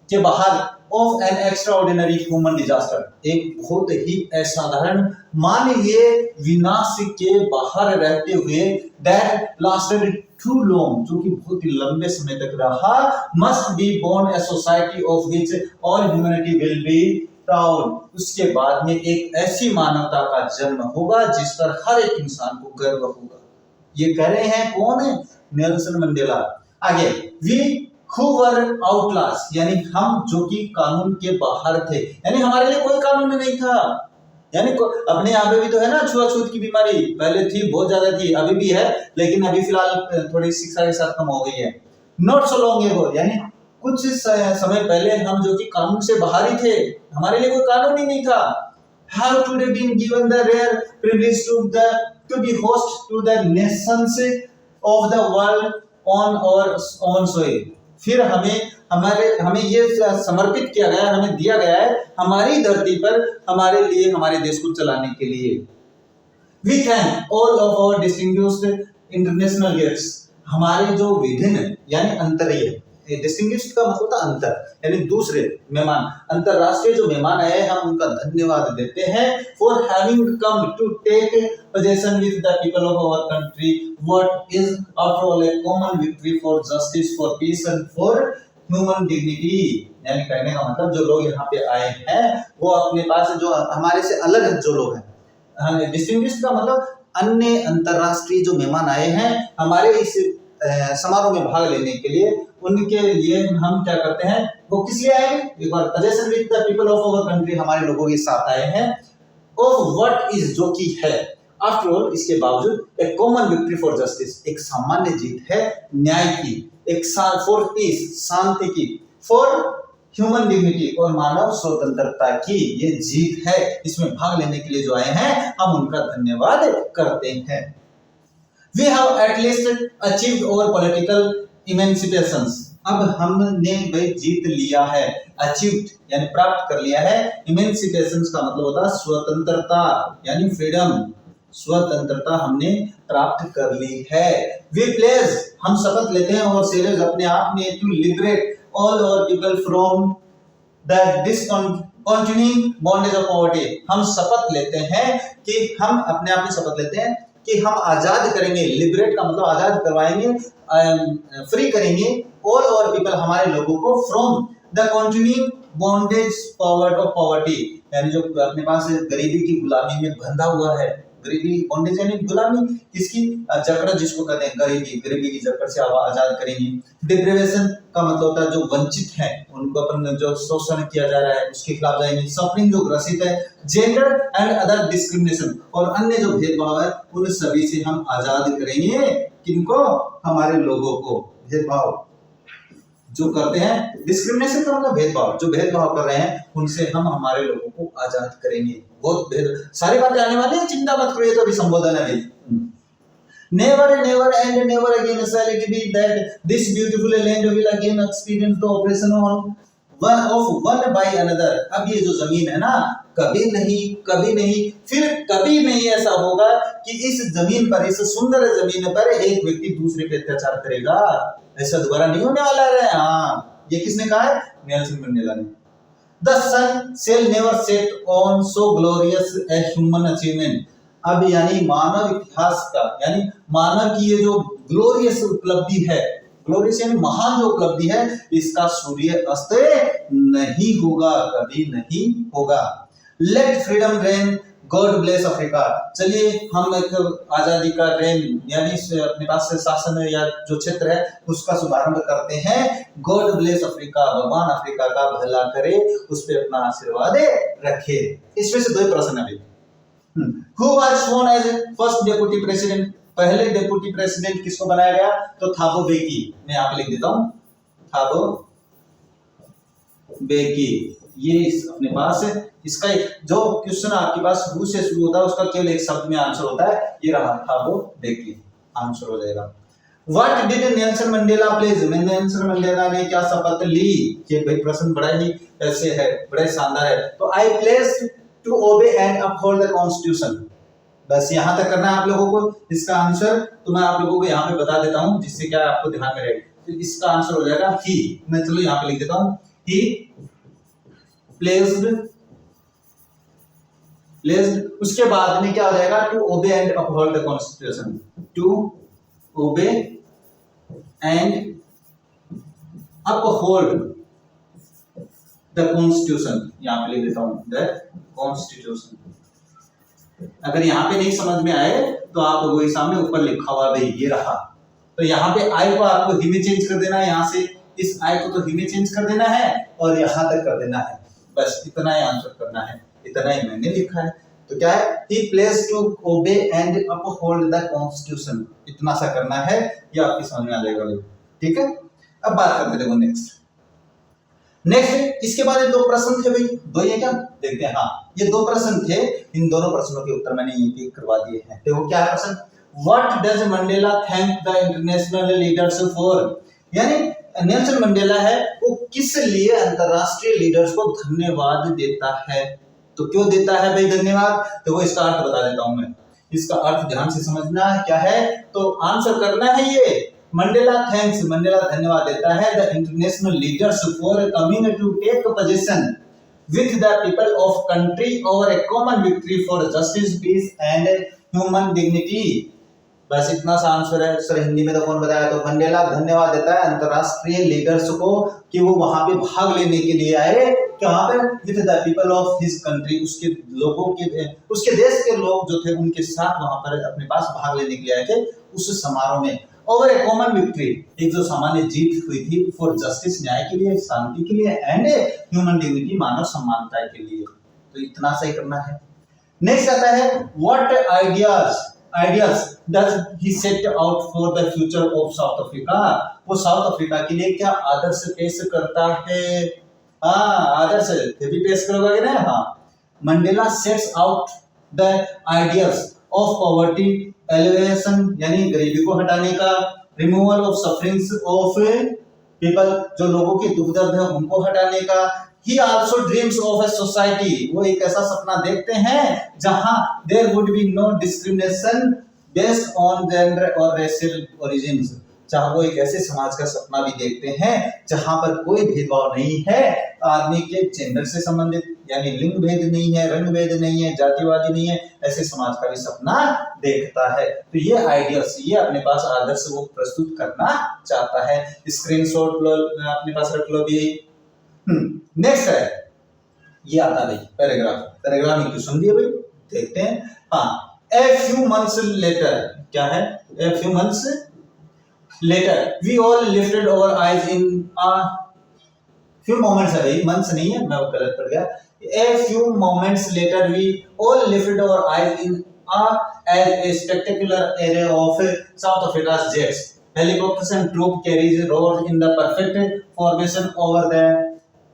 के बाहर, of N extraordinary human disaster, एक बहुत ही असाधारण मानवीय विनाश के बाहर रहते हुए, दैट लास्टेड टू लॉन्ग, जो कि बहुत ही लंबे समय तक रहा, must be born a society of which all humanity will be proud, उसके बाद में एक ऐसी मानवता का जन्म होगा जिस पर हर एक इंसान को गर्व होगा। ये कह रहे हैं कौन है, नेल्सन मंडेला। आगे, वी हु वर आउटलास्ट, यानी हम जो कि कानून के बाहर थे, यानी हमारे लिए कोई कानून नहीं था, यानी अपने यहाँ पे भी तो है ना छुआछूत की बीमारी, पहले थी, बहुत ज्यादा थी, अभी भी है, लेकिन अभी फिलहाल थोड़ी शिक्षा के साथ कम हो गई है। नॉट सो लॉन्ग एगो, यानी कुछ समय पहले हम जो कि कानून से बाहर ही थे, हमारे लिए कोई कानून ही नहीं था। Have today been given the rare privilege to be host to the nations of the world on our own soil, फिर हमें ये समर्पित किया गया, हमें दिया गया है हमारी धरती पर, हमारे लिए, हमारे देश को चलाने के लिए। We thank all of our distinguished international guests, हमारे जो विभिन्न यानी अंतरीय, डिस्टिंग्विश्ड का मतलब होता अंतर, यानी दूसरे मेहमान, अंतरराष्ट्रीय जो मेहमान आए हैं, हम उनका धन्यवाद देते हैं, for having come to take position with the people of our country, what is after all a common victory for justice, for peace and for human dignity, यानी कहने का मतलब जो लोग यहाँ पे आए हैं, वो अपने पास जो हमारे से अलग जो लोग हैं, डिस्टिंग्विश्ड का मतलब अन्य अंतरराष्ट्रीय जो मेहमान आए हैं हमारे इस समारोह में भाग लेने के लिए, उनके लिए हम क्या करते हैं, वो किस लिए आए, एक बार position with the people of our country, हमारे लोगों के साथ आए हैं, ऑफ व्हाट इज, जो की है, आफ्टर ऑल, इसके बावजूद, ए कॉमन विक्ट्री फॉर जस्टिस, एक सामान्य जीत है न्याय की, एक फॉर पीस, शांति की, फॉर ह्यूमन डिग्निटी, और मानव स्वतंत्रता की ये जीत है। इसमें भाग लेने के लिए जो आए हैं, हम उनका धन्यवाद करते हैं। We have at least achieved over political emancipations. अब हमने भाई जीत लिया है, अचीव्ड यानी प्राप्त कर लिया है, इमेंसिपेशंस का मतलब होता है स्वतंत्रता यानी फ्रीडम, स्वतंत्रता हमने प्राप्त कर ली है। वी प्लेज हम शपथ लेते हैं और सेलेज अपने आप में to liberate all over people from the discontinuing bondage of poverty. हम शपथ लेते हैं कि हम अपने आप में शपथ लेते हैं कि हम आजाद करेंगे, लिबरेट का मतलब आजाद करवाएंगे, फ्री करेंगे ऑल ओवर पीपल हमारे लोगों को from the continuing bondage of poverty, यानी जो अपने पास गरीबी की गुलामी में बंधा हुआ है। गरीबी बॉन्डेज यानी गुलामी किसकी, जकड़ जिसको कहते हैं, गरीबी, गरीबी की जकड़ से आजाद करेंगे। डिप्रिवेशन का मतलब होता है जो वंचित है उनको अपन जो शोषण किया जा रहा है उसके खिलाफ जाएंगे। सफरिंग जो ग्रसित है, जेंडर एंड अदर डिस्क्रिमिनेशन और अन्य जो भेदभाव है उन सभी से हम आजाद करेंगे। किनको, हमारे लोगों को। भेदभाव जो करते हैं, डिस्क्रिमिनेशन का मतलब भेदभाव, जो भेदभाव कर रहे हैं उनसे हम हमारे लोगों को आजाद करेंगे। बहुत सारी बातें आने वाली है, चिंता मत करिए, तो अभी संबोधन है। Never, never and never again shall it be that this beautiful land will again experience the oppression of one by another। अब ये जो जमीन है ना, कभी नहीं फिर कभी नहीं ऐसा होगा कि इस जमीन पर, इस सुंदर जमीन पर एक व्यक्ति दूसरे पे अत्याचार करेगा। ऐसा दोबारा नहीं होने वाला है। हाँ, ये किसने कहा है? नेल्सन मंडेला ने। The sun shall never set on so glorious a human achievement। अब यानी मानव इतिहास का, यानी मानव की ये जो ग्लोरियस उपलब्धि है, ग्लोरियस यानी महान जो उपलब्धि है, इसका सूर्य अस्त नहीं होगा, कभी नहीं होगा। Let freedom reign, God bless Africa. चलिए हम एक आजादी का रेन यानी अपने पास से शासन या जो क्षेत्र है उसका शुभारंभ करते हैं। गॉड ब्लेस अफ्रीका, भगवान अफ्रीका का भला करे, उस पर अपना आशीर्वाद रखे। इसमें से दो प्रश्न अभी। Who was sworn as first deputy president? पहले डेप्यूटी प्रेसिडेंट किसको बनाया गया? तो थाबो बेकी। मैं यहाँ पे लिख देता हूँ, थाबो बेकी। ये अपने पास है। इसका जो क्वेश्चन आपके पास हु से शुरू होता है उसका केवल एक शब्द में आंसर होता है, ये रहा थाबो बेकी, आंसर हो जाएगा। What did Nelson Mandela pledge? Nelson Mandela ने क्या शपथ ली? ये भाई प्रश्न बड़ा ही ऐसे है, बड़ा शानदार है। तो I pledged to obey and uphold the constitution। बस यहाँ तक करना है आप लोगों को। इसका आंसर तो मैं आप लोगों को यहाँ पे बता देता हूँ, जिससे क्या आपको ध्यान में रहे। तो इसका आंसर हो जाएगा ही। मैं चलो यहाँ पे लिख देता हूँ, ही प्लेस्ड। उसके बाद में क्या हो जाएगा? To obey and uphold the constitution. To obey and uphold the constitution. यहाँ पे लिख देता हूँ द कॉन्स्टिट्यूशन। अगर यहाँ पे नहीं समझ में आए तो आप लोगों के सामने ऊपर लिखा हुआ भाई ये रहा। तो यहाँ पे आई को आपको ही में चेंज कर देना है, यहाँ से इस आई को तो ही में चेंज कर देना है और यहाँ तक कर देना है। बस इतना ही आंसर करना है, इतना ही मैंने लिखा है। तो क्या है? He pledge to obey and uphold the constitution. इतना सा करना है, ये आपकी समझ में आ जाएगा भाई। ठीक है, अब बात करते देखो नेक्स्ट। इसके बाद दो प्रश्न थे भाई, दो ये क्या देखते हैं। हाँ, ये दो प्रश्न थे, इन दोनों प्रश्नों के उत्तर मैंने यहीं करवा दिए हैं। देखो क्या है प्रश्न? What does Mandela thank the international leaders for? यानी नेल्सन मंडेला है वो किस लिए अंतरराष्ट्रीय लीडर्स को धन्यवाद देता है? तो क्यों देता है भाई धन्यवाद? तो वो इसका अर्थ बता देता हूं मैं। इसका अर्थ ध्यान से समझना है क्या है, तो आंसर करना है ये। मंडेला थैंक्स, मंडेला धन्यवाद देता है the international leaders for coming to take position with the people of country over a common victory for justice, peace and human dignity. बस इतना सा आंसर है। सर हिंदी में तो कौन बताया? तो मंडेला धन्यवाद देता है अंतरराष्ट्रीय लीडर्स को कि वो वहां पे भाग लेने के लिए आए। कहां पे? With the people of his country, उसके लोगों के, उसके देश के लोग जो थे उनके साथ वहां पर अपने पास भाग लेने के लिए आए थे उस समारोह में। ओवर ए कॉमन विक्ट्री, एक जो सामान्य जीत हुई थी, फॉर जस्टिस, न्याय के लिए, शांति के लिए, एंड ह्यूमन डिग्निटी, मानव सम्मानता के लिए। तो इतना सही करना है। नेक्स्ट आता है what ideas does he set out for the future of South Africa? वो साउथ अफ्रीका के लिए क्या आदर्श पेश करता है? हाँ, आदर्श भी पेश करोगे ना। हाँ, Mandela sets out the ideas of poverty, elevation यानी गरीबी को हटाने का, removal of sufferings of people, जो लोगों की दुख दर्द है उनको हटाने का। He also dreams of a society, वो एक ऐसा सपना देखते हैं जहां there would be no discrimination based on gender or racial origins। चाहे वो एक ऐसे समाज का सपना भी देखते हैं जहां पर कोई भेदभाव नहीं है आदमी के जेंडर से संबंधित, यानी लिंग भेद नहीं है, रंग भेद नहीं है, जातिवादी नहीं है, ऐसे समाज का भी सपना देखता है। तो ये आइडियल्स, ये अपने पास आदर्श वो प्रस्तुत करना चाहता है। स्क्रीनशॉट अपने पास रख लो भी। नेक्स्ट है, ये आता भाई पैराग्राफ, पैराग्राफ में क्वेश्चन दिए भाई, देखते हैं। हाँ, ए फ्यू मंथ्स लेटर, क्या है? A few months later we all lifted our eyes in a few moments है भाई, मंथ्स नहीं है, मैं वो गलत पढ़ गया। A few moments later we all lifted our eyes in as a spectacular array of South Africa's jets, helicopters and troop carriers rose in the perfect formation over the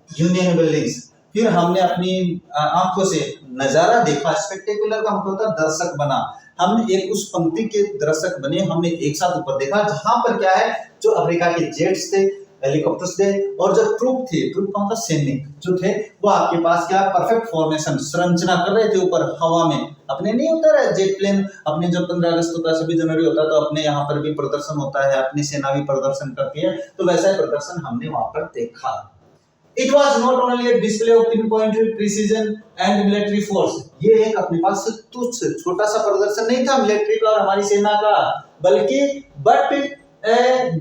Union buildings। फिर हमने अपनी आंखों से नजारा देखा, स्पेक्टेकुलर का मतलब होता है दर्शक बना, हमने एक उस पंक्ति के दर्शक बने, हमने एक साथ ऊपर देखा जहां पर क्या है, जो अफ्रीका के जेट्स थे, हेलीकॉप्टर्स थे, और जो ट्रूप थे, ट्रूप का मतलब सैनिक जो थे, वो आपके पास क्या परफेक्ट फॉर्मेशन संरचना कर रहे थे ऊपर हवा में। अपने नहीं होता है जेट प्लेन, अपने जब 15 अगस्त होता है, 26 जनवरी होता है, तो अपने यहाँ पर भी प्रदर्शन होता है, अपनी सेना भी प्रदर्शन करती है, तो वैसा ही प्रदर्शन हमने वहां पर देखा। It was not only a display of pinpointed precision and military force, ये एक अपने पास तुच्छ छोटा सा प्रदर्शन नहीं था मिलिट्री का और हमारी सेना का, बल्कि बट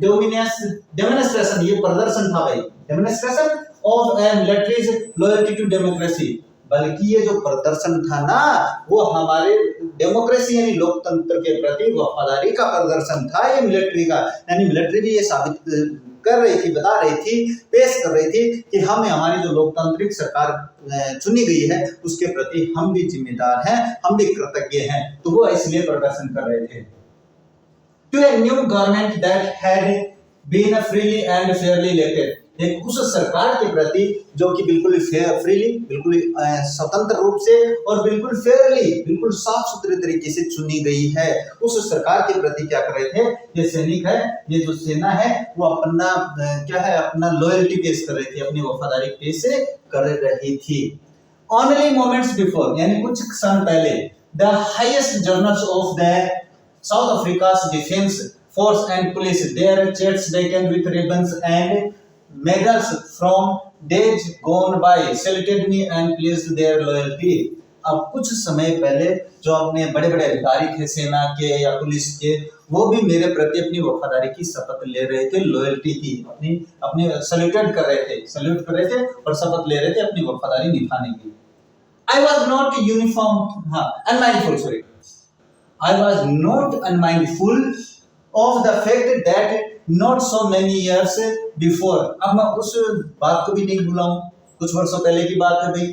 डेमोन्स्ट्रेशन, ये प्रदर्शन था भाई, demonstration of a military's loyalty to democracy, बल्कि ये जो प्रदर्शन था ना, वो हमारे डेमोक्रेसी यानी लोकतंत्र के प्रति वफादारी का प्रदर्शन था ये मिलिट्री का। यानी मिलिट्री भी ये साबित कर रही थी, बता रही थी, पेश कर रही थी कि हमें हमारी जो लोकतांत्रिक सरकार चुनी गई है उसके प्रति हम भी जिम्मेदार हैं, हम भी कृतज्ञ हैं, तो वो इसलिए प्रदर्शन कर रहे थे। To a new government that had been freely and fairly elected, एक उस सरकार के प्रति जो कि बिल्कुल फ्रीली, बिल्कुल स्वतंत्र रूप से और बिल्कुल फेयरली, बिल्कुल साफ सुथरे तरीके से चुनी गई है, उस सरकार के प्रति क्या कर रहे थे ये सैनिक है, ये जो सेना है, वो अपना क्या है, अपना लॉयल्टी पेश कर रही थी, अपनी वफादारी पेश कर रही थी। Only moments before, यानी कुछ क्षण पहले, the highest generals of the South Africa's defense force and police, their chests decorated with ribbons and medals from days gone by, saluted me and pleased their loyalty। अब कुछ समय पहले जो अपने बड़े बड़े अधिकारी थे सेना के या पुलिस के, वो भी मेरे प्रति अपनी वफादारी की शपथ ले रहे थे, लॉयल्टी की अपनी अपनी सल्यूटेड कर रहे थे, सल्यूट कर रहे थे और शपथ ले रहे थे अपनी वफादारी निभाने की। I was not unmindful, sorry, I was not unmindful of the fact that not so many years before, अब मैं उस बात को भी नहीं भूला हूँ, कुछ वर्षों पहले की बात है भाई,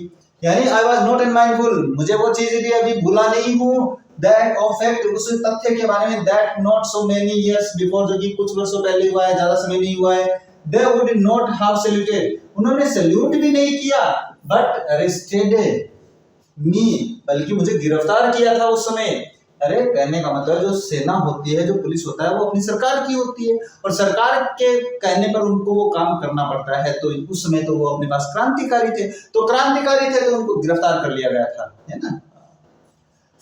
यानी I was not unmindful, मुझे वो चीजें भी अभी भूला नहीं हूँ, that of fact, उस तथ्य के बारे में, that not so many years before, जो कि कुछ वर्षों पहले हुआ है, ज्यादा समय नहीं हुआ है, they would not have saluted, उन्होंने सल्यूट भी नहीं किया, but arrested me, बल्कि मुझे गिरफ्तार किया था उस समय। अरे कहने का मतलब जो सेना होती है, जो पुलिस होता है, वो अपनी सरकार की होती है और सरकार के कहने पर उनको वो काम करना पड़ता है, तो उस समय तो वो अपने पास क्रांतिकारी थे, तो उनको गिरफ्तार कर लिया गया था, है ना।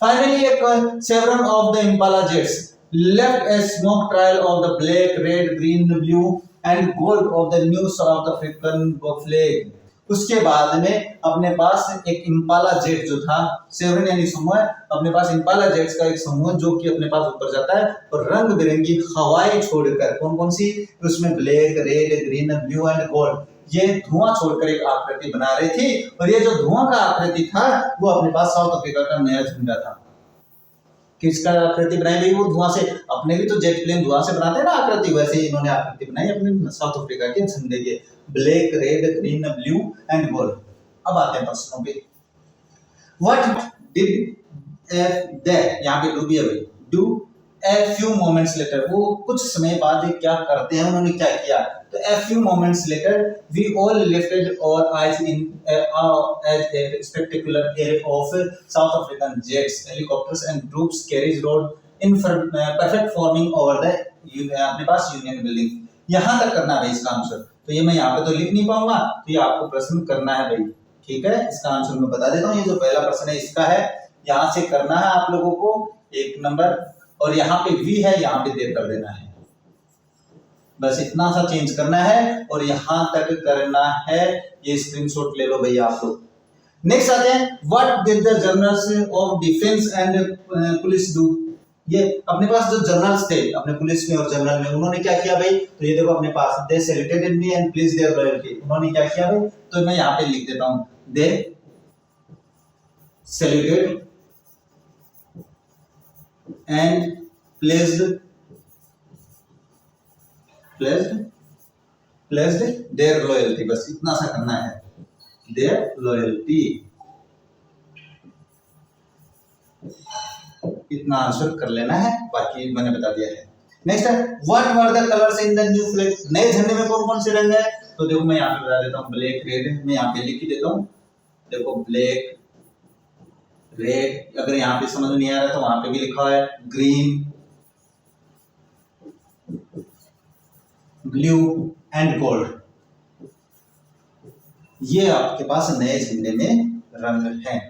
फाइनली एक chevron of the Impala jets left a smoke trail of the black, red, green, blue and gold of the new South African flag. उसके बाद में अपने पास एक इम्पाला जेट जो था, सेवन यानी समूह, अपने पास इम्पाला जेट्स का एक समूह जो कि अपने पास ऊपर जाता है और रंग बिरंगी हवाएं छोड़कर, कौन कौन सी, उसमें black, red, green, blue and gold, ये धुआं छोड़कर एक आकृति बना रही थी, और ये जो धुआं का आकृति था वो अपने पास साउथ अफ्रीका का नया झंडा था। किसका आकृति बनाई गई? वो धुआं से, अपने भी तो जेट प्लेन धुआं से बनाते हैं ना आकृति, वैसे ही इन्होंने आकृति बनाई अपने साउथ अफ्रीका के झंडे के, black, red, green, blue and gold. अब आते हैं प्रश्नों पे। व्हाट डिड दे, यहाँ पे डू भी है, do a few moments letter, वो कुछ समय बाद क्या करते हैं, उन्होंने क्या किया, तो a few moments later we all lifted our eyes in as a spectacular air of South African jets, helicopters and troops carriers road in perfect forming over the अपने पास यूनियन बिल्डिंग। यहाँ तक करना है भाई इसका आंसर, तो ये मैं यहाँ पे तो लिख नहीं पाऊंगा, तो ये आपको प्रश्न करना है भाई, ठीक है। इसका आंसर मैं बता देता हूँ, ये जो पहला प्रश्न है इसका है, यहाँ से करना है आप लोगों को 1 नंबर, और यहाँ पे वी है, यहाँ पे देर कर देना है, बस इतना सा चेंज करना है और यहाँ तक करना है। ये स्क्रीनशॉट ले लो भैया आप लोग। नेक्स्ट आते हैं, what did the generals of defence and police do. ये अपने पास जो जनरल्स थे अपने पुलिस में और जनरल में, उन्होंने क्या किया भाई, तो ये देखो अपने पास, they saluted me and pledged their loyalty, उन्होंने क्या किया भाई, तो मैं यहाँ पे लिख देता हूँ, they saluted and placed their loyalty, बस इतना सा करना है, देयर लॉयल्टी, इतना आंसर कर लेना है, बाकी मैंने बता दिया है। नेक्स्ट है, what were the colours in the new flag, नए झंडे में कौन कौन से रंग है, तो देखो मैं यहाँ पे बता देता हूँ, ब्लैक रेड, मैं यहाँ पे लिख ही देता हूँ, देखो ब्लैक रेड, अगर यहाँ पे समझ नहीं आ रहा तो वहां पे भी लिखा है ग्रीन, ब्लू एंड गोल्ड, ये आपके पास नए झंडे में रंग हैं।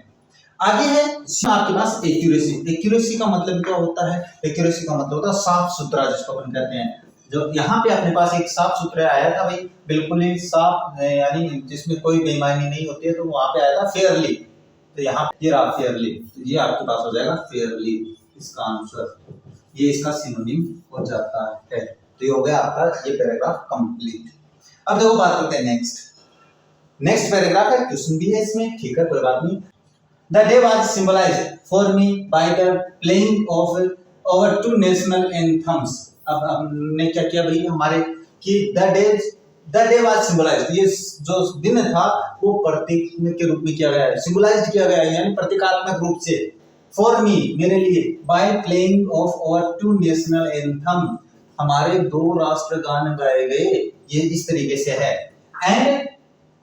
आगे है आपके पास एक्यूरेसी। एक्यूरेसी का मतलब क्या होता है, एक्यूरेसी का मतलब होता है साफ सुथरा, जिसको अपन कहते हैं। जो यहाँ पे अपने पास एक साफ सुथरा आया था भाई, बिल्कुल ही साफ, यानी जिसमें कोई बेईमानी नहीं होती है, तो वहां पे आया था फेयरली, तो यहाँ ये रहा फेयरली, तो ये आपके पास हो जाएगा फेयरली इसका आंसर, ये इसका सिनोनिम हो जाता है। तो ये हो गया आपका ये पैराग्राफ कंप्लीट। अब देखो बात करते हैं नेक्स्ट पैराग्राफ है, क्वेश्चन भी है इसमें, ठीक है, कोई बात नहीं। The day was symbolized for me by the playing of our 2 national anthems। अब हमने क्या किया भाई हमारे कि the day was symbolized, ये जो दिन था वो प्रतीक के रूप में किया गया है, सिंबलाइज्ड किया गया है, यानी प्रतीकात्मक रूप से, for me मेरे लिए, by playing of our 2 national anthem, हमारे 2 राष्ट्रगान गाए गए, ये इस तरीके से है। And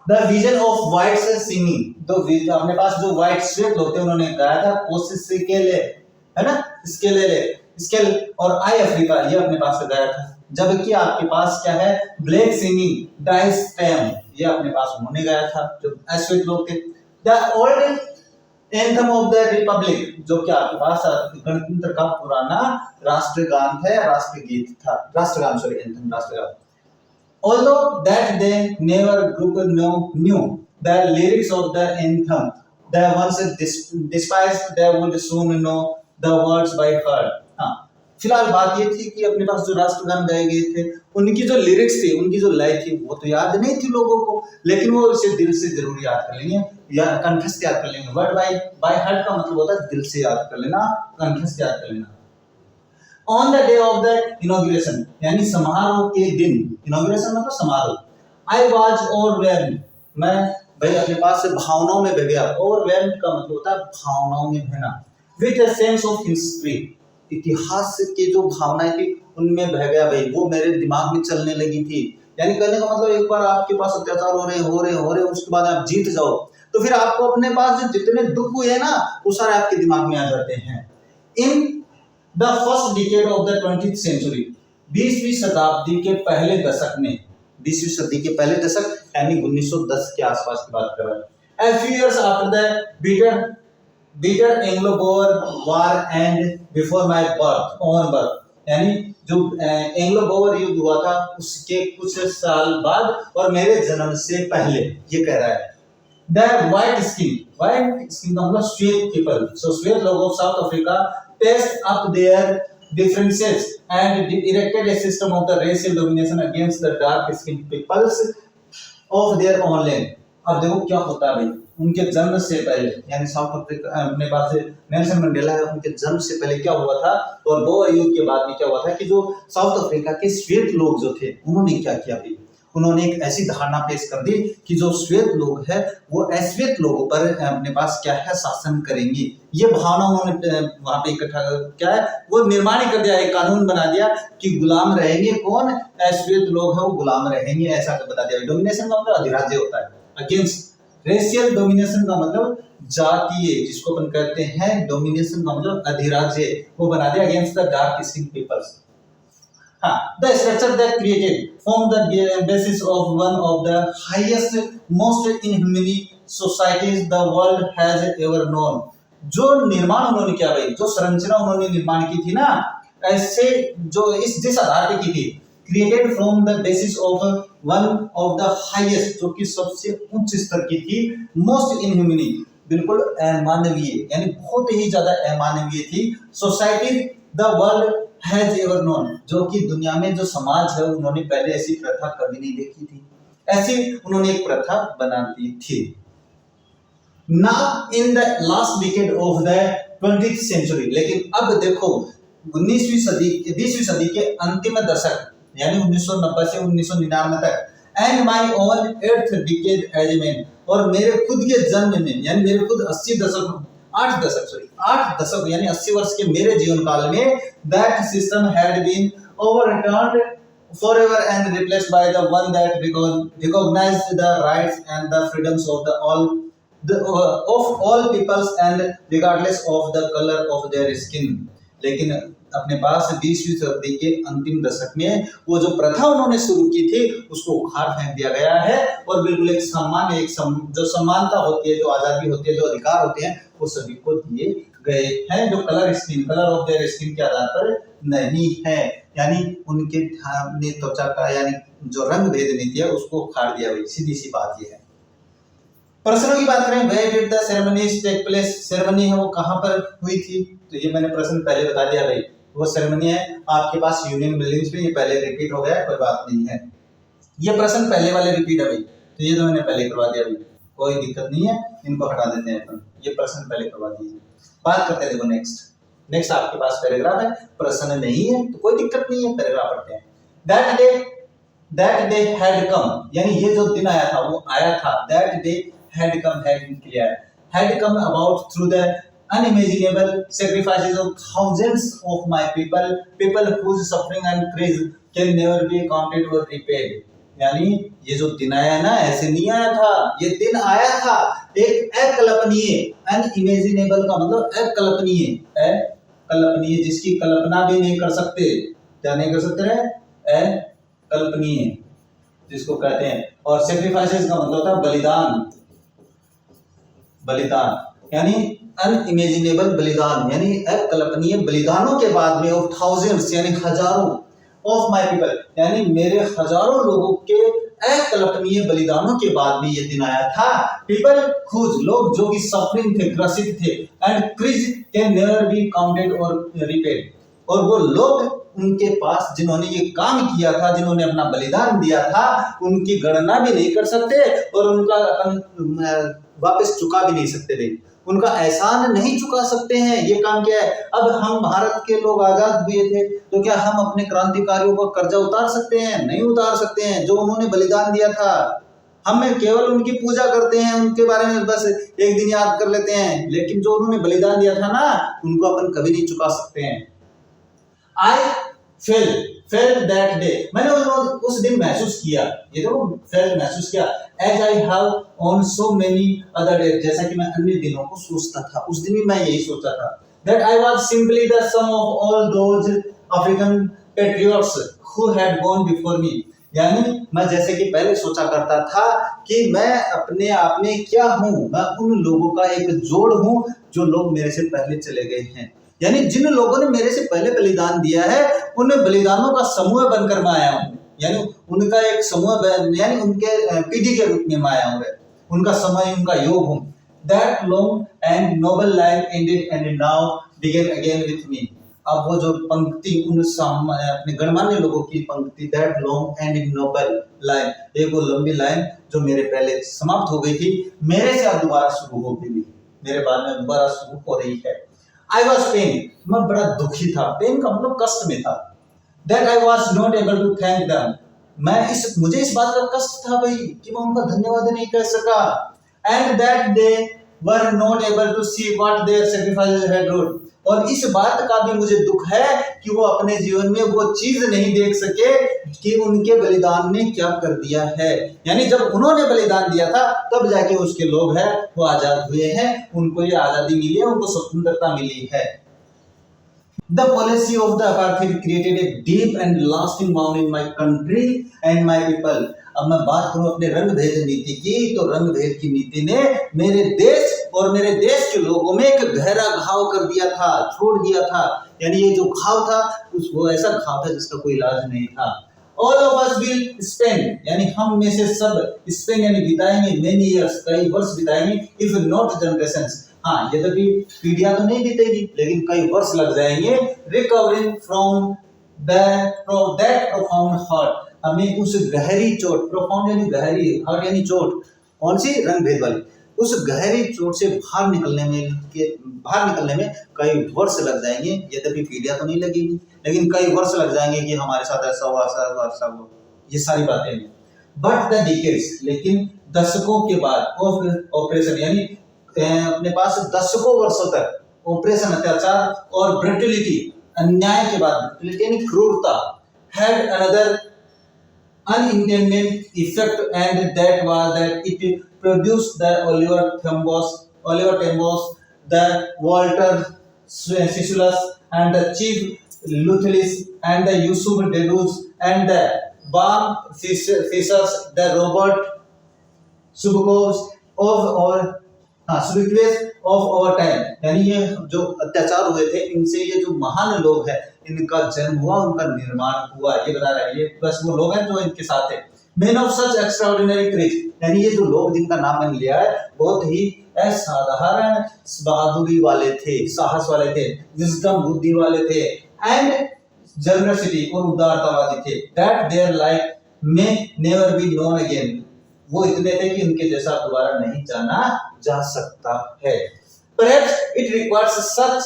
the vision of white singing, तो अपने पास जो व्हाइट श्वेत होते हैं उन्होंने गाया था कोशिश के लिए, है ना, स्केल और आई अफ्रीका, ये अपने पास से गाया था। जबकि आपके पास क्या है, ब्लैक सिंगिंग डाइस टैम, ये अपने पास उन्होंने गाया था, जो अश्वेत लोग थे। The old anthem of the Republic, जो कि आपके पास गणतंत्र का पुराना राष्ट्रगान था, राष्ट्रगीत था, राष्ट्रगान सॉरी एंथम राष्ट्रगान। Although that they never knew the lyrics of the anthem, they once despised, they would soon know the words by heart। हाँ, फिलहाल बात ये थी कि अपने पास जो राष्ट्रगान गाए गए थे, उनकी जो लिरिक्स थी, उनकी जो लय थी, वो तो याद नहीं थी लोगों को, लेकिन वो उसे दिल से जरूर याद कर लेंगे, या कंठस्थ याद कर लेंगे। वर्ड बाय हार्ट का मतलब होता है दिल से याद कर लेना, कंठस्थ याद कर लेना। On the day of the inauguration, यानी समारोह के दिन, inauguration मतलब समारोह, I was overwhelmed, मैं भाई अपने पास से भावनाओं में बह गया, overwhelmed का मतलब होता है भावनाओं में बहना, with a sense of history, इतिहास की जो भावनाएं थी उनमें बह गया भाई, वो मेरे दिमाग में चलने लगी थी। यानी कहने का मतलब एक बार आपके पास अत्याचार हो रहे, उसके बाद आप जीत जाओ, तो फिर आपको अपने पास जो जितने दुख हुए ना, वो सारे आपके दिमाग में आ जाते हैं। इन The first decade of the 20th century, 20वीं शताब्दी के पहले दशक में, 20वीं सदी के पहले दशक यानी 1910 के आसपास की बात कर रहा है। A few years after the bitter Anglo-Boer War and before my birth, यानी जो एंग्लो-बोअर युद्ध हुआ था उसके कुछ साल बाद और मेरे जन्म से पहले, ये कह रहा है। The white skin का मतलब श्वेत पीपल, so श्वेत लोग of South Africa patched up their differences and erected a system of the racial domination against the dark skinned peoples of their own land। अब देखो क्या होता है भाई, उनके जन्म से पहले, यानी साउथ अफ्रीका अपने पास नेल्सन मंडेला है, उनके जन्म से पहले क्या हुआ था और बोअर युद्ध के बाद में क्या हुआ था कि जो साउथ अफ्रीका के श्वेत लोग जो थे उन्होंने क्या किया भाई, उन्होंने एक ऐसी धारणा पेश कर दी कि जो श्वेत लोग हैं वो अश्वेत लोगों पर अपने पास क्या है शासन करेंगे। ये भावना उन्होंने वहां पे इकट्ठा क्या है वो निर्माण ही कर दिया, एक कानून बना दिया कि गुलाम रहेंगे कौन, अश्वेत लोग हैं वो गुलाम रहेंगे, ऐसा बता दिया। डोमिनेशन का मतलब अधिराज्य होता है। अगेंस्ट रेशियल डोमिनेशन का मतलब जातीय, जिसको अपन कहते हैं डोमिनेशन का मतलब अधिराज्य, वो बना दिया against the dark skin peoples. The structure that created formed the basis of one of the highest, most inhumane societies the world has ever known। जो निर्माण उन्होंने किया भाई, जो संरचना उन्होंने निर्माण की थी ना, ऐसे जो जिस आधार पे की थी, created from the basis of one of the highest, जो कि सबसे उच्च स्तर की थी, most inhumane, बिल्कुल अमानवीय, यानी बहुत ही ज्यादा अमानवीय थी, society the world has ever known, जो कि दुनिया में जो समाज है उन्होंने पहले ऐसी प्रथा कभी नहीं देखी थी, ऐसी उन्होंने एक प्रथा बना दी थी। Now in the last decade of the 20th century, लेकिन अब देखो 20वीं सदी के अंतिम दशक यानी 1990 से 1999 तक, and my own 8th decade as man, और मेरे खुद के जन्म में यानी मेरे खुद 8 दशक यानी 80 वर्ष के मेरे जीवन काल में, that system had been overturned forever and replaced by the one that recognized the rights and the freedoms of all peoples and regardless of the color of their skin। लेकिन अपने पास 20वीं शताब्दी के अंतिम दशक में वो जो प्रथा उन्होंने शुरू की थी उसको उखाड़ फेंक दिया गया है, और बिल्कुल एक सामान्य जो समानता होती है, जो आजादी होती है, जो अधिकार होते हैं, वो सभी को दिए गए हैं, जो कलर ऑफ देयर स्किन के आधार पर नहीं है, यानी उनके त्वचा का यानी जो रंग भेद नीति है उसको उखाड़ दिया गया। सीधी सी बात ये है। प्रश्नों की बात करें, where did the ceremonies take place, ceremony है वो कहां पर हुई थी, तो ये मैंने प्रश्न पहले बता दिया भाई, वो सेरेमनी है आपके पास यूनियन बिल्डिंग्स में, ये पहले रिपीट हो गया है, कोई बात नहीं है। ये प्रश्न पहले वाले रिपीट है भाई, तो ये तो मैंने पहले करवा दिया भाई, कोई दिक्कत नहीं है, इनको हटा देते हैं अपन, ये प्रश्न पहले करवा दिए। बात करते हैं देखो नेक्स्ट आपके पास पैराग्राफ है, प्रश्न नहीं है तो कोई दिक्कत नहीं है, पैराग्राफ पढ़ते हैं। दैट डे हैड कम, यानी ये जो दिन आया था वो आया था, that day had come about through the unimaginable sacrifices of thousands of my people whose suffering and praise can never be counted or repaid। यानी ये जो दिन आया ना ऐसे नहीं आया था, ये दिन आया था एक अकल्पनीय, अनइमेजिनेबल का मतलब अकल्पनीय, जिसकी कल्पना भी नहीं कर सकते, क्या नहीं कर सकते हैं, अकल्पनीय जिसको कहते हैं, और सेक्रीफाइसेस का मतलब होता है बलिदान, यानी अनइमेजिनेबल बलिदान, यानी अकल्पनीय बलिदानों के बाद में, और थाउजेंड्स यानी हजारों, ऑफ माय पीपल यानी मेरे हजारों लोगों के अकल्पनीय बलिदानों के बाद में ये दिन आया था। पीपल खुद लोग जो कि सफरिंग थे, ग्रसित थे, and crease can never be counted और रिपेड, और वो लोग उनके पास जिन्होंने ये काम किया था, जिन्होंने अपना बलिदान दिया था, उनकी गणना भी नहीं कर सकते और उनका अपन वापस चुका भी नहीं सकते थे, उनका एहसान नहीं चुका सकते हैं। ये काम क्या है, अब हम भारत के लोग आजाद हुए थे तो क्या हम अपने क्रांतिकारियों का कर्जा उतार सकते हैं? नहीं उतार सकते हैं। जो उन्होंने बलिदान दिया था, हम केवल उनकी पूजा करते हैं, उनके बारे में बस एक दिन याद कर लेते हैं, लेकिन जो उन्होंने बलिदान दिया था ना, उनको अपन कभी नहीं चुका सकते हैं। I felt that day, मैंने उस दिन महसूस किया, ये तो felt महसूस किया, as I have on so many other days, जैसा कि मैं अन्य दिनों को सोचता था, उस दिन भी मैं यही सोचता था, that I was simply the sum of all those African patriots who had gone before me, यानी मैं जैसे कि पहले सोचा करता था कि मैं अपने आप में क्या हूँ, मैं उन लोगों का एक जोड़ हूँ जो लोग मेरे से पहले चले गए हैं, यानी जिन लोगों ने मेरे से पहले बलिदान दिया है उन बलिदानों का समूह बनकर मैं आया हूँ, यानी उनका एक समूह, यानी उनके पीढ़ी के रूप में मैं आया हूँ, उनका समय, उनका योग हूँ। That long and noble line ended and now began again with me। अब वो जो पंक्ति उन अपने गणमान्य लोगों की पंक्ति, that long and noble line, एक वो लंबी लाइन जो मेरे पहले समाप्त हो गई थी, मेरे से अब दोबारा शुरू हो गई, मेरे बाद में दोबारा शुरू हो रही है। I was pain, मैं बड़ा दुखी था, पेन का मतलब कष्ट में था। That I was not able to thank them, मुझे इस बात का कष्ट था भाई कि मैं उनका धन्यवाद नहीं कह सका। And that they were not able to see what their sacrifice had road, और इस बात का भी मुझे दुख है कि वो अपने जीवन में वो चीज नहीं देख सके कि उनके बलिदान ने क्या कर दिया है। यानी जब उन्होंने बलिदान दिया था तब जाके उसके लोग हैं वो आजाद हुए हैं, उनको ये आजादी मिली है, उनको स्वतंत्रता मिली है। The policy of the apartheid created a deep and lasting wound in my country and my people. अब मैं बात करूं अपने रंग भेद नीति की, तो रंग भेद की नीति ने मेरे देश और मेरे देश के लोगों में एक गहरा घाव कर दिया था, छोड़ दिया था। यानी ये जो घाव था वो ऐसा घाव था जिसका कोई इलाज नहीं था। All of us will spend, यानी हम में से सब spend यानी बिताएंगे many years, कई वर्ष बिताएंगे, if not generations, हाँ यद्यपि पीढ़ियां तो नहीं बीतेगी लेकिन कई वर्ष लग जाएंगे, recovering from that profound hurt, हमें उस गहरी चोट, प्रोफाउंड यानी गहरी, हर्ट यानी चोट, कौन सी, रंग भेद वाली, उस गहरी चोट से बाहर निकलने में कई वर्ष लग जाएंगे। यद्यपि पीढ़ियां तो नहीं लगेगी लेकिन कई वर्ष लग जाएंगे कि हमारे साथ ऐसा हुआ, ऐसा हुआ, ये सारी बातें हैं। बट द डिकेड्स, लेकिन दशकों के बाद ऑपरेशन, यानी अपने पास दशकों वर्षों तक ऑपरेशन, अत्याचार और ब्रुटलिटी, अन्याय के बाद, ब्रुटलिटी यानी क्रूरता, had another unintended effect, and that was that it produced the Oliver Tambos, the Walter Sissulus, and the Chief Luthlis, and the Yusuf Deluz, and the Bam Fishers, the Robert Subkovs of our time, यानी ये जो अत्याचार हुए थे इनसे ये जो महान लोग हैं इनका जन्म हुआ, उनका निर्माण हुआ, ये बता रहे हैं। ये बस वो लोग हैं जो इनके साथ है। Men of such extraordinary courage, यानी ये जो लोग जिनका नाम मैंने लिया है बहुत ही असाधारण बहादुरी वाले थे, साहस वाले थे, विजडम बुद्धि वाले थे, एंड जनरसिटी और उदारतावादी थे। That their like may never be known again, वो इतने थे कि उनके जैसा दोबारा नहीं जाना जा सकता है। Perhaps it requires such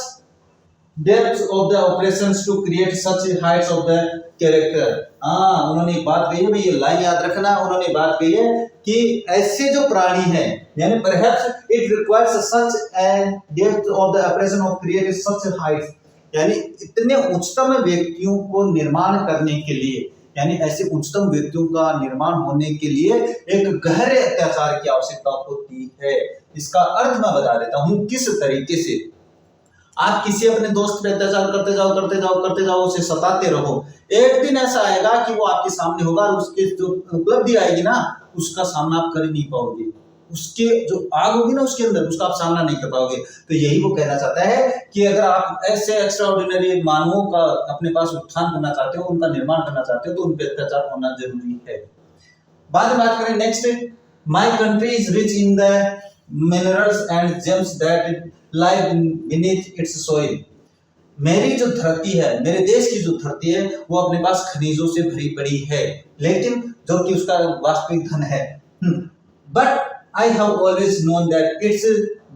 depth of the operations to create such heights of the character। हाँ, उन्होंने एक बात कही है भाई, ये लाइन याद रखना, उन्होंने बात कही है कि ऐसे जो प्राणी हैं, यानी perhaps it requires such a depth of the operation of create such heights, यानी इतने उच्चतम व्यक्तियों को निर्माण करने के लिए, यानी ऐसे उच्चतम व्यक्तियों का निर्माण होने के लिए एक गहरे अत्याचार की आवश्यकता होती है। इसका अर्थ मैं बता देता हूं किस तरीके से। आप किसी अपने दोस्त पे अत्याचार करते जाओ, उसे सताते रहो, एक दिन ऐसा आएगा कि वो आपके सामने होगा और उसके जो उपलब्धि आएगी ना, उसका सामना आप कर ही नहीं पाओगे, उसके जो आग होगी ना उसके अंदर, उसका आप सामना नहीं कर पाओगे। तो यही वो कहना चाहता है कि अगर आप ऐसे एक्स्ट्राऑर्डिनरी मानवों का अपने पास उत्थान करना चाहते हो, उनका निर्माण करना चाहते हो, तो उन पे अत्याचार होना जरूरी है। बाद में बात करें next, my country is rich in the minerals and James that lie beneath it's soil. मेरी जो धरती है, मेरे देश की जो धरती है, वो अपने पास खनिजों से भरी पड़ी है, लेकिन जो कि उसका वास्तविक धन है। But I have always known that its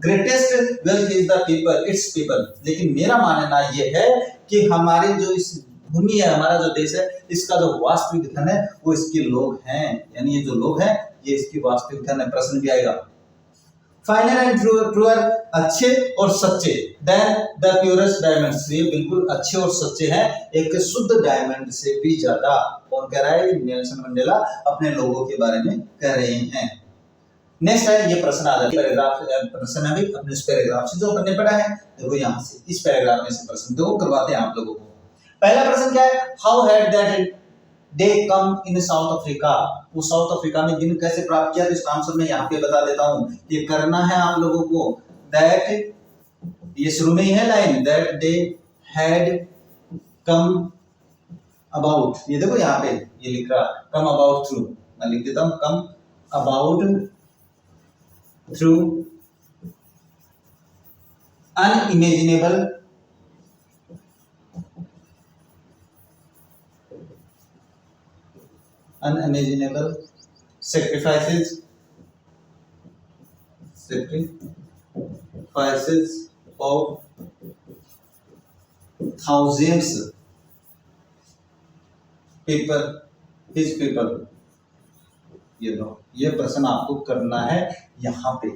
greatest wealth is the people, its people। लेकिन मेरा मानना ये है कि हमारे जो इस भूमि है, हमारा जो देश है, इसका जो वास्तविक धन है वो इसके लोग हैं, यानी ये जो लोग हैं ये इसकी वास्तविक धन है। प्रश्न भी आएगा। फाइनल एंड ट्रूअर, अच्छे और सच्चे, देन द प्योरेस्ट डायमंड्स, ये बिल्कुल अच्छे और सच्चे हैं, एक शुद्ध डायमंड से भी ज्यादा। कौन कह रहा है? नेल्सन मंडेला अपने लोगों के बारे में कह रहे हैं। नेक्स्ट है, ये प्रश्न आ जाता है, पैराग्राफ प्रश्न है भाई, अपने इस पैराग्राफ से जो अपने पढ़ा है, देखो यहाँ से इस पैराग्राफ में से प्रश्न दो करवाते हैं आप लोगों को। पहला प्रश्न क्या है? How had that day come in South Africa, वो साउथ अफ्रीका में दिन कैसे प्राप्त किया? तो इसका आंसर मैं यहाँ पे बता देता हूँ, ये करना है आप लोगों को। दैट, ये शुरू में ही है line, that they had come about, ये देखो यहाँ पे ये लिख रहा, कम अबाउट थ्रू, मैं लिख देता हूँ, come about through unimaginable sacrifices of thousands people his people. ये दो, ये प्रश्न आपको करना है यहाँ पे।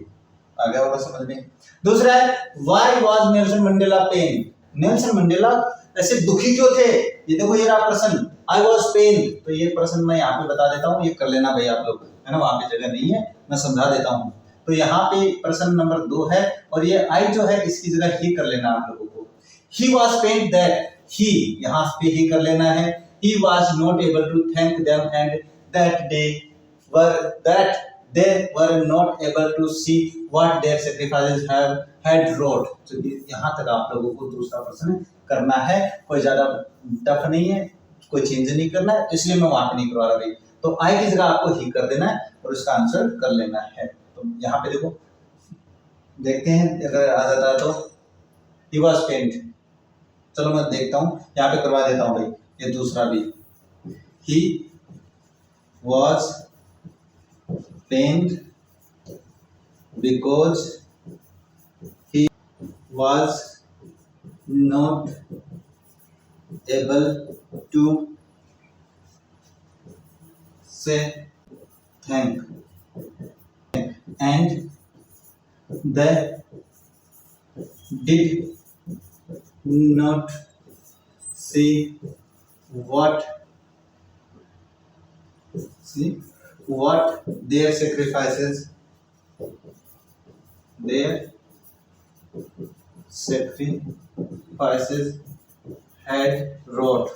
आ गया होगा समझ में। दूसरा है why was Nelson Mandela pain. Nelson Mandela ऐसे दुखी क्यों थे? ये देखो ये रहा प्रश्न, आई वाज पेन। तो ये प्रश्न मैं यहाँ पे बता देता हूँ, ये कर लेना भाई आप लोग, है ना, वहां पे जगह नहीं है, मैं समझा देता हूँ। तो यहाँ पे प्रश्न नंबर 2 है और ये आई जो है इसकी जगह ही कर लेना आप लोगों को। He was pain that he, यहाँ पे ही कर लेना है। He was not able to thank them and that they were not able to see what their sacrifices had wrought। तो यहाँ तक आप लोगों को दूसरा प्रश्न करना है, कोई ज्यादा टफ नहीं है, कोई चेंज नहीं करना है, इसलिए मैं वहां पे नहीं करवा रहा भाई। तो आई की जगह आपको ही कर देना है और उसका आंसर कर लेना है। तो यहाँ पे देखो, देखते हैं अगर आ जाता है तो he was pained। चलो मैं देखता हूँ, यहाँ पे करवा देता हूँ भाई, ये दूसरा भी he was pained because he was not able to say thank and they did not see what their sacrifices had wrought।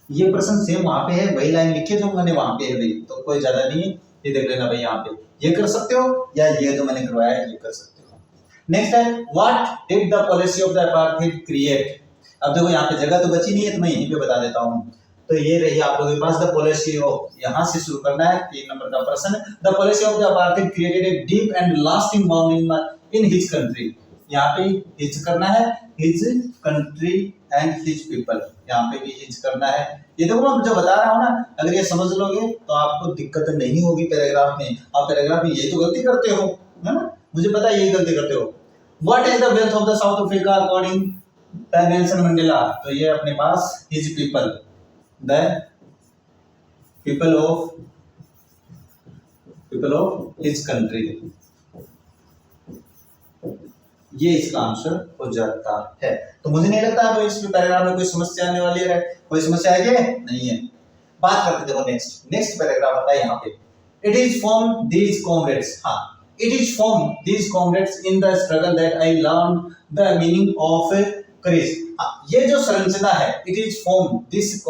ये प्रश्न सेम वहां पे है, वही लाइन लिखे जो मैंने वहां पे है भाई, तो कोई ज्यादा नहीं है, ये देख लेना भाई। यहाँ पे ये कर सकते हो या ये जो मैंने करवाया है ये कर सकते हो। नेक्स्ट है what did the policy of the apartheid create. अब देखो यहाँ पे जगह तो बची नहीं है, तो मैं यहीं पे बता देता हूँ। तो ये रही आप लोगों के पास द पॉलिसी ऑफ, यहाँ से शुरू करना है 3 नंबर का प्रश्न। The policy of the apartheid created a deep and lasting wound in his country. यहाँ पे हिज करना है, his country and his people, यहाँ पे भी हिज करना है। ये देखो मैं जो बता रहा हूँ ना, अगर ये समझ लोगे तो आपको दिक्कत नहीं होगी पैराग्राफ में। आप पैराग्राफ में ये तो गलती करते हो, है ना, मुझे पता है यही गलती करते हो। What is the wealth of the South Africa according the Nelson Mandela. तो ये अपने पास his people, the people of his country, ये इसका आंसर हो जाता है। तो मुझे नहीं लगता है इस पैराग्राफ में कोई समस्या आने वाली है। कोई समस्या है क्या? नहीं है। बात करते देखो नेक्स्ट पैराग्राफ आता है यहाँ पे। It is from these comrades. हाँ, it is from these comrades in the struggle that I learn the meaning of courage. ये जो संरचना है, it is from this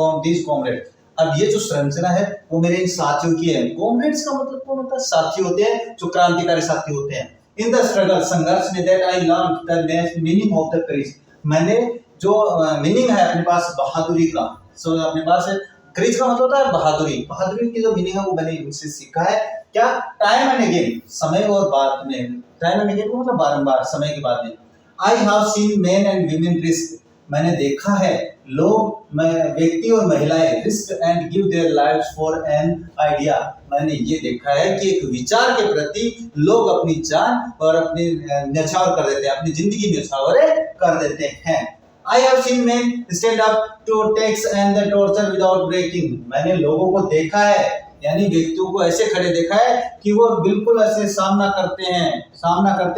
comrade. अब ये जो संरचना है वो मेरे इन साथियों की है। कॉमरेड्स का मतलब कौन होता है? साथी होते हैं, जो क्रांतिकारी साथी होते हैं। इन द स्ट्रगल, संघर्ष में, that I learn the meaning of the courage. मैंने जो मीनिंग है अपने पास बहादुरी का, सो अपने पास है करेज का मतलब होता है बहादुरी। बहादुरी की जो मीनिंग है वो मैंने इनसे सीखा है। क्या? टाइम एंड अगेन, समय और बाद में। टाइम एंड अगेन मतलब बारंबार, समय के बाद में। आई have seen main and women risk. मैंने देखा है लोग, व्यक्ति और महिलाएं risk and give their lives for an idea. मैंने ये देखा है कि एक विचार के प्रति लोग अपनी जान और अपनी न्यौछावर कर देते हैं, अपनी जिंदगी न्यौछावर कर देते हैं। I have seen men stand up to attacks and the torture without breaking. मैंने लोगों को देखा है, यानी व्यक्तियों को ऐसे खड़े देखा है कि वो बिल्कुल ऐसे सामना करते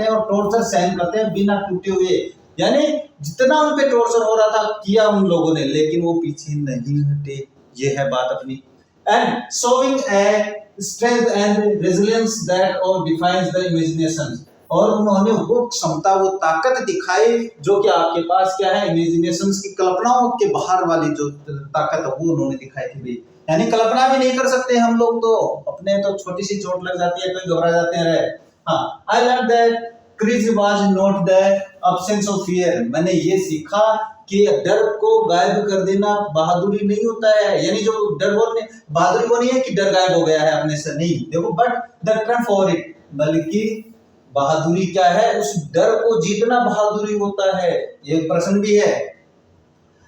हैं और टॉर्चर सहन करते हैं बिना टूटे हुए। यानी जितना उन पे टॉर्चर हो रहा था किया उन लोगों ने, लेकिन वो पीछे नहीं हटे। ये है बात अपनी। And showing a strength and resilience that और डिफाइंस द इमेजिनेशन। और उन्होंने वो क्षमता, वो ताकत दिखाई जो कि आपके पास क्या है, इमेजिनेशंस की, कल्पनाओं के बाहर वाली जो ताकत वो उन्होंने दिखाई थी भाई। यानी कल्पना भी नहीं कर सकते हम लोग, तो अपने तो छोटी सी चोट लग जाती है तो घबरा जाते हैं। हाँ, I learn that courage was not the absence of fear. मैंने ये सीखा कि डर को गायब कर देना बहादुरी नहीं होता है। यानी जो डर बोलने, बहादुरी वो नहीं है कि डर गायब हो गया है अपने से, नहीं। देखो, but the Trump for it, बल्कि बहादुरी क्या है, उस डर को जीतना बहादुरी होता है। ये प्रश्न भी है।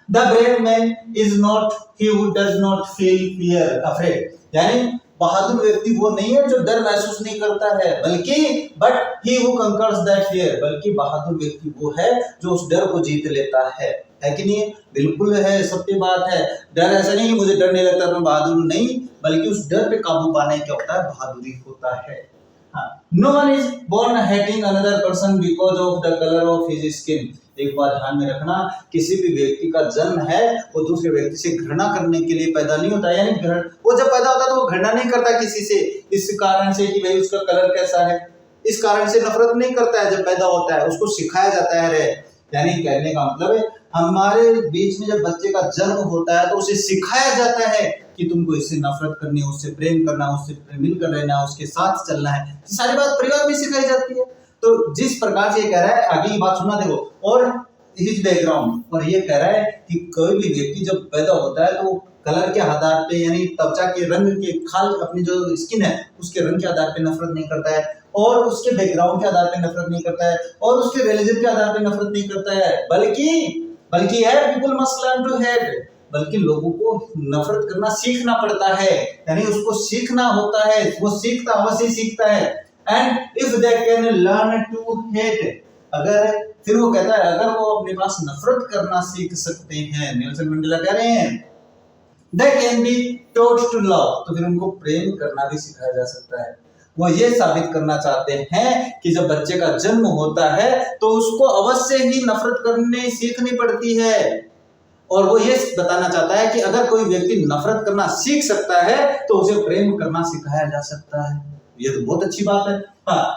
The brave man is not he who does not feel fear afraid. यानी बहादुर व्यक्ति वो नहीं है जो डर महसूस नहीं करता है, but he who conquers that fear, बल्कि बहादुर व्यक्ति वो है जो उस डर को जीत लेता है कि नहीं? बिल्कुल है, सत्य बात है। डर ऐसा नहीं कि मुझे डर नहीं लगता मैं बहादुर नहीं, बल्कि उस डर पे काबू पाने क्या होता है, बहादुरी होता है। No one is born hating another person because of the colour of his skin. एक बात ध्यान में रखना, किसी भी व्यक्ति का जन्म है वो दूसरे व्यक्ति से घृणा करने के लिए पैदा नहीं होता, यानी वो जब पैदा होता है तो वो घृणा नहीं करता किसी से इस कारण से कि भाई उसका कलर कैसा है, इस कारण से नफरत नहीं करता है। जब पैदा होता है उसको सिखाया जाता है यानी कहने का मतलब है हमारे बीच में जब बच्चे का जन्म होता है तो उसे सिखाया जाता है कि तुमको इससे नफरत करनी है, उससे प्रेम करना, उससे मिलकर रहना, उसके साथ चलना है। सारी बात परिवार में सिखाई जाती है। तो जिस प्रकार से ये कह रहा है, आगे की बात सुना देखो, और हिज बैकग्राउंड, और ये कह रहा है कि कोई भी व्यक्ति जब पैदा होता है तो कलर के आधार पे यानी त्वचा के रंग के खाल अपनी जो स्किन है उसके रंग के आधार पे नफरत नहीं करता है, और उसके बैकग्राउंड के आधार पे नफरत नहीं करता है, और उसके रिलीजन के आधार पे नफरत नहीं करता है, बल्कि है people must learn to hate, बल्कि लोगों को नफरत करना सीखना पड़ता है, यानी उसको सीखना होता है, वो सीखता अवश्य सीखता है। And if they can learn to hate, अगर फिर वो कहता है अगर वो अपने पास नफरत करना सीख सकते हैं, नेल्सन मंडेला कह रहे हैं they can be taught to love, तो फिर उनको प्रेम करना भी सिखाया जा सकता है। वो ये साबित करना चाहते हैं कि जब बच्चे का जन्म होता है तो उसको अवश्य ही नफरत करने सीखनी पड़ती है, और वो ये बताना चाहता है कि अगर कोई व्यक्ति नफरत करना सीख सकता है तो उसे प्रेम करना सिखाया जा सकता है। ये तो बहुत अच्छी बात है।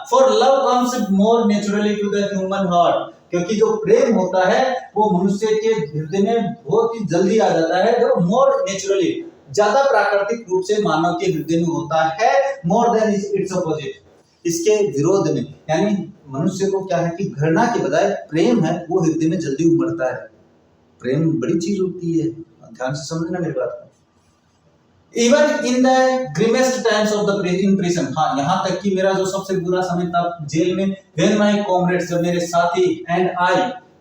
For love comes more naturally to the human heart, क्योंकि जो प्रेम होता है वो मनुष्य के हृदय में बहुत ही जल्दी आ जाता है, जो मोर नेचुरली ज्यादा प्राकृतिक रूप से मानव के हृदय में होता है, मोर देन इट्स अपोजिट, इसके विरोध में, यानी मनुष्य को क्या है कि घृणा के बजाय प्रेम है वो हृदय में जल्दी उमड़ता है। प्रेम बड़ी चीज होती है, ध्यान से समझना मेरी बात को। Even in the grimmest times of the in prison, हाँ यहाँ तक कि मेरा जो सबसे बुरा समय था जेल में, व्हेन माय कॉमरेड्स, जब मेरे साथी and I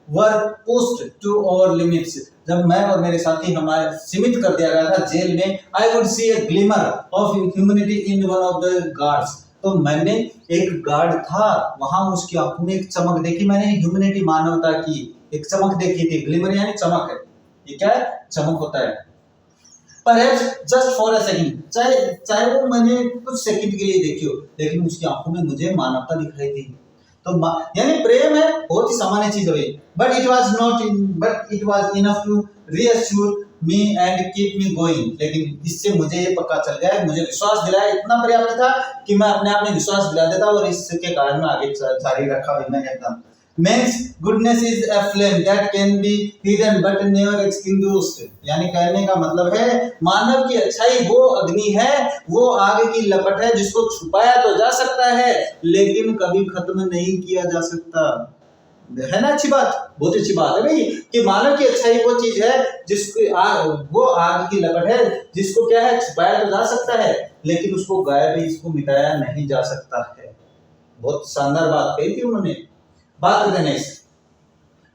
were pushed to our limits, जब मैं और मेरे साथी हमारे सीमित कर दिया गया था जेल में, I would see a glimmer of humanity in one of the guards, तो मैंने एक गार्ड था वहां उसकी आंखों में एक चमक देखी, मैंने ह्यूमैनिटी मानवता की एक चमक देखी थी। ग्लिमर यानी चमक है, ये क्या है, चमक होता है। Perhaps just for a second, चाहे वो मैंने कुछ सेकंड के लिए देखी हो, लेकिन उसकी आंखों में मुझे मानवता दिखाई दी। तो यानी प्रेम है बहुत ही सामान्य चीज है, but it was enough to reassure me and keep me going, लेकिन इससे मुझे ये पक्का चल गया, मुझे विश्वास दिलाया, इतना पर्याप्त था कि मैं अपने आप में विश्वास दिला देता और इसके कारण मैं आगे जारी रखा मैंने एकदम। Man's goodness is a flame that can be hidden but never extinguished, यानी कहने का मतलब है मानव की अच्छाई वो अग्नि है, वो आग की लपट है जिसको छुपाया तो जा सकता है लेकिन कभी खत्म नहीं किया जा सकता, है ना? अच्छी बात, बहुत अच्छी बात है भाई कि मानव की अच्छाई वो चीज है जिसको वो आग की लपट है जिसको क्या है, छुपाया तो जा सकता है लेकिन उसको गायब भी, इसको मिटाया नहीं जा सकता है। बहुत शानदार बात कही थी उन्होंने। बात करते हैं नेक्स्ट।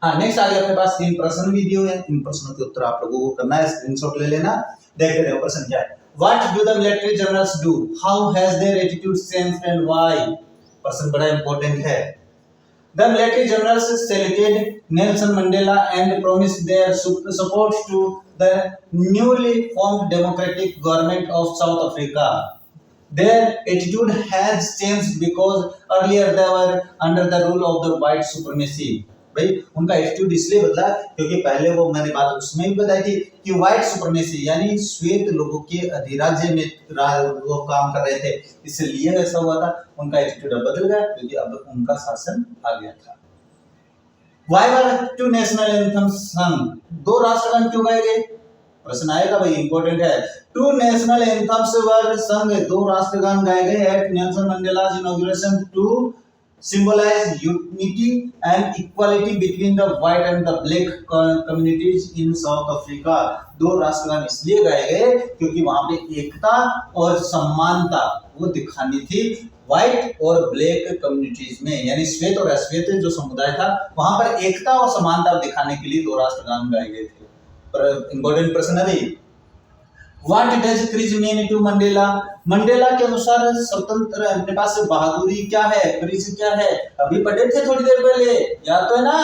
हाँ, नेक्स्ट आगे अपने पास 3 प्रश्न भी दिए हुए हैं, इन प्रश्नों के उत्तर आप लोगों को करना है, स्क्रीनशॉट ले लेना। देखते हैं प्रश्न क्या है। What do the military generals do, how has their attitude changed and why. प्रश्न बड़ा इंपॉर्टेंट है। The military generals saluted Nelson Mandela and promised their support to the newly formed democratic government of South Africa. Their attitude has changed because earlier they were under the rule of the white supremacy. भाई उनका एटीट्यूड इसलिए बदला क्योंकि पहले वो, मैंने बात उसमें भी बताई थी कि व्हाइट सुप्रीमेसी यानी श्वेत लोगों के अधिराज्य में वो काम कर रहे थे, इसलिए ऐसा हुआ था। उनका एटीट्यूड अब बदल गया क्योंकि अब उनका शासन आ गया था। Why were 2 national anthems sung? 2 राष्ट्रगान क्यों गाए गए? प्रश्न आएगा भाई, इंपॉर्टेंट है। 2 national anthems were sung, 2 राष्ट्रगान गाए गए at Nelson Mandela's inauguration to symbolize unity and equality between the white and the black communities in South Africa। 2 राष्ट्रगान इसलिए गाए गए क्योंकि वहां पे एकता और समानता वो दिखानी थी व्हाइट और ब्लैक कम्युनिटीज में, यानी श्वेत और अश्वेत जो समुदाय था वहां पर एकता और समानता दिखाने के लिए 2 राष्ट्रगान गाए गए थे। इंपॉर्टेंट प्रश्न है भाई। What does courage mean to Mandela? Mandela के अनुसार स्वतंत्र अपने पास बहादुरी क्या है, करेज क्या है, अभी पढ़े थे थोड़ी देर पहले, याद तो है ना?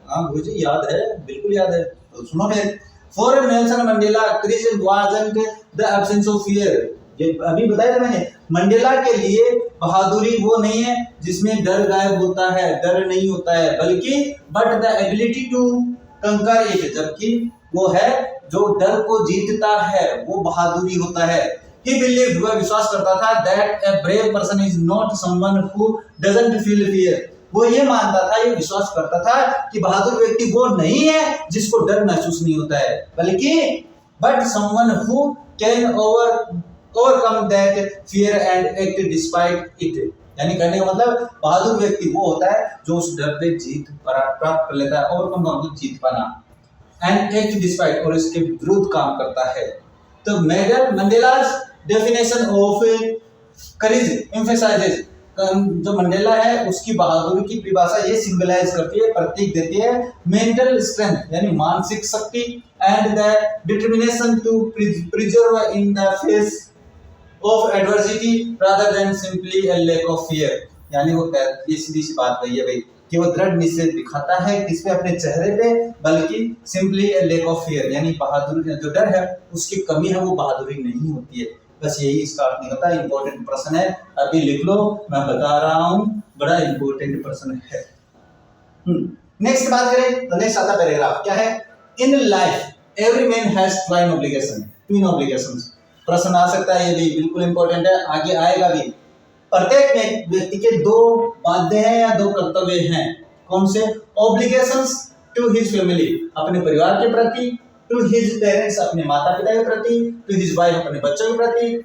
हाँ मुझे याद है, बिल्कुल याद है, तो सुनो फिर। For Nelson Mandela courage wasn't the absence of fear, ये अभी बताया था मैंने, मंडेला के लिए बहादुरी वो नहीं है जिसमें डर गायब होता है, डर नहीं होता है, बल्कि बट द एबिलिटी टू कंकर इट, जबकि वो है जो डर को जीतता है, वो बहादुरी होता है। He believed, वह विश्वास करता था that a brave person is not someone who doesn't feel fear, वो ये मानता था, ये विश्वास करता था कि बहादुर व्यक्ति वो नहीं है जिसको डर महसूस नहीं होता है, बल्कि but someone who can overcome that fear and act despite it, यानी कहने का मतलब बहादुर व्यक्ति वो होता है जो उस डर पे जीत प्राप्त कर लेता है, ओवरकम का मतलब जीत पाना, एंड एक्ट डिस्पाइट, और इसके विरुद्ध काम करता है। तो मंडेलास डेफिनेशन ऑफ करेज एम्फसाइजेस, जो मंडेला है उसकी बहादुरी की परिभाषा ये सिंबलाइज करती है, प्रतीक देती है मेंटल स्ट्रेंथ यानी मानसिक शक्ति, and the determination to preserve in the face of adversity rather than simply a lack of fear, यानी वो ये सीधी सी बात वही है भाई कि वो दृढ़ निश्चय दिखाता है किस पे, अपने चेहरे पे, बल्कि simply a lack of fear, यानी बहादुरी जो डर है उसकी कमी है, वो बहादुरी नहीं होती है। बस यही इसका अर्थ निकलता है। इंपॉर्टेंट प्रश्न है, अभी लिख लो, मैं बता रहा हूँ, बड़ा इंपॉर्टेंट प्रश्न है। नेक्स्ट बात करें तो नेक्स्ट आता पैराग्राफ क्या है, in life every man has twin obligations, प्रश्न आ सकता है, ये भी बिल्कुल इंपॉर्टेंट है, आगे आएगा भी। प्रत्येक व्यक्ति के दो बाध्य हैं या दो कर्तव्य हैं, कौन से? ऑब्लिगेशंस टू हिज फैमिली, अपने परिवार के प्रति, टू हिज पेरेंट्स, अपने माता पिता के प्रति, टू हिज वाइफ, अपने बच्चों के प्रति,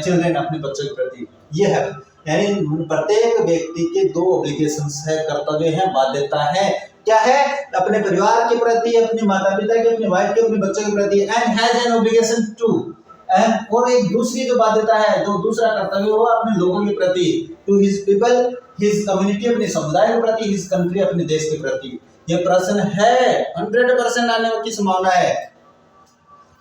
चिल्ड्रन, अपने बच्चों के प्रति। ये है, यानी प्रत्येक व्यक्ति के दो ऑब्लिगेशंस है, कर्तव्य है, बाध्यता है, क्या है? अपने परिवार के प्रति, अपने माता पिता के, अपने वाइफ के, अपने बच्चों के प्रति, and has an obligation to, और एक दूसरी जो बाध्यता है, जो दूसरा कर्तव्य हुआ अपने लोगों के प्रति, to his people, his community, अपने समुदाय के प्रति, हिज कंट्री, अपने देश के प्रति। ये प्रश्न है 100% आने की संभावना है।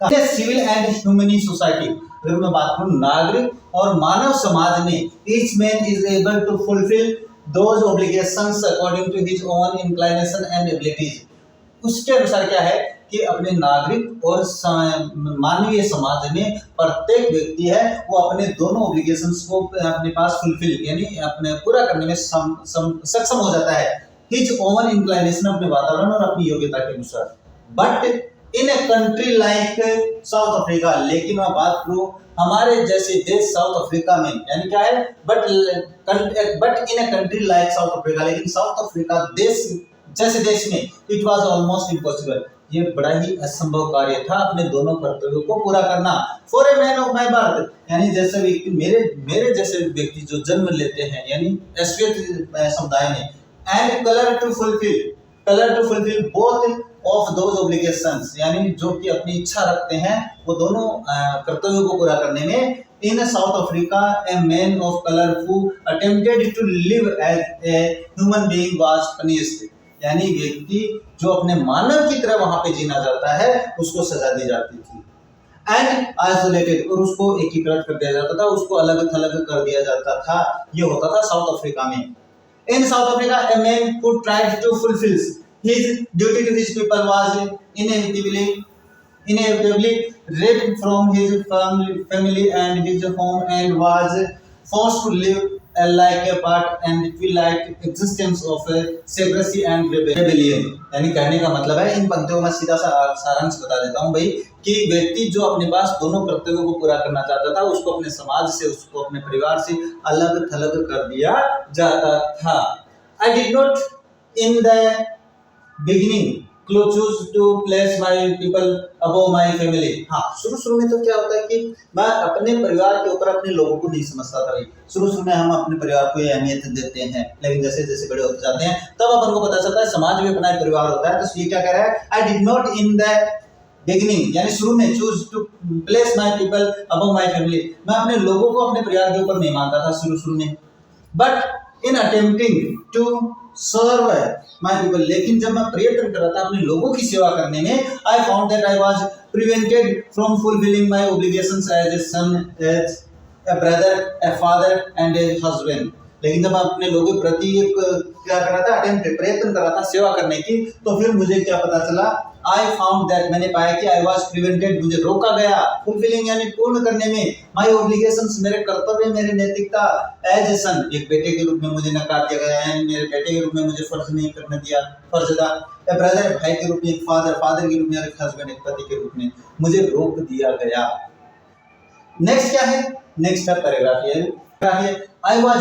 सिविल एंड ह्यूमन सोसाइटी, अगर मैं बात करूं नागरिक और मानव समाज में, each man is able to fulfil those obligations according to his own inclination and abilities, उसके अनुसार क्या है कि अपने नागरिक और मानवीय समाज में प्रत्येक व्यक्ति है वो अपने दोनों ऑब्लिगेशंस को अपने पास फुलफिल यानी अपने पूरा करने में सक्षम हो जाता है, हिज ओन इंक्लिनेशन, अपने वातावरण और अपनी योग्यता के अनुसार। But in a country like south Africa, लेकिन मैं बात करूं हमारे जैसे देश साउथ अफ्रीका में, यानी क्या है, but in a country like south Africa, लेकिन साउथ अफ्रीका देश जैसे देश में इट वाज ऑलमोस्ट इम्पॉसिबल, ये बड़ा ही असंभव कार्य था अपने दोनों कर्तव्यों को पूरा करना। For a man of my birth, यानी जैसे व्यक्ति मेरे जैसे व्यक्ति जो जन्म लेते हैं यानी एसवेत समुदाय में, and colour to fulfil both of those obligations, यानी जो कि अपनी इच्छा रखते हैं वो दोनों कर्तव्यों को पूरा करने में। In South Africa a man of colour who attempted to live as a human being was punished, यानी व्यक्ति जो अपने मानव की तरह वहां पे जीना चाहता है उसको सजा दी जाती थी। एंड आइसोलेटेड, और उसको एकीकृत कर दिया जाता था, उसको अलग थलग कर दिया जाता था, ये होता था साउथ अफ्रीका में। In South Africa a man who tried to fulfil his duty to his people was inevitably ripped from his family and his home and was forced to live like a part and twilight existence of secrecy and rebellion। यानी कहने का मतलब है, इन पंक्तियों में सीधा सा सारांश बता देता हूँ भाई, कि व्यक्ति जो अपने पास दोनों कर्तव्यों को पूरा करना चाहता था उसको अपने समाज से, उसको अपने परिवार से अलग थलग कर दिया जाता था। I did not in the beginning choose to place my people above my family। हाँ, शुरू में तो क्या होता है कि मैं अपने परिवार के ऊपर अपने लोगों को नहीं समझता था भाई, शुरू में हम अपने परिवार को अहमियत देते हैं, लेकिन जैसे जैसे बड़े होते जाते हैं तब अपन को पता चलता है समाज में अपना परिवार होता है। तो ये क्या कह रहा है, I did not in the beginning, यानी शुरू में choose to place my people above my family, मैं अपने लोगों को अपने परिवार के ऊपर नहीं मानता था शुरू में, but in attempting to serve my people, लेकिन जब मैं प्रयत्न कर रहा था अपने लोगों की सेवा करने में, I found that I was prevented from fulfilling my obligations as a son, as a brother, a father and a husband. लेकिन जब मैं अपने लोगों के प्रति एक क्या कर रहा था, अटेम्प्ट प्रयत्न कर रहा था सेवा करने की, तो फिर मुझे क्या पता चला, आई फाउंड दैट, मैंने पाया कि आई वाज प्रिवेंटेड, मुझे रोका गया, फुलफिलिंग यानी पूर्ण करने में, माय ऑब्लिगेशंस मेरे कर्तव्य, मेरी नैतिकता, एज ए सन, एक बेटे के रूप में मुझे नकार दिया गया है, मेरे बेटे के रूप में मुझे फर्ज नहीं करने दिया, फर्ज था, ए ब्रदर, भाई के रूप में, एक फादर के रूप में, एक हस्बैंड, एक पति के रूप में मुझे रोक दिया गया। नेक्स्ट क्या है, नेक्स्ट है पैराग्राफ ये, I was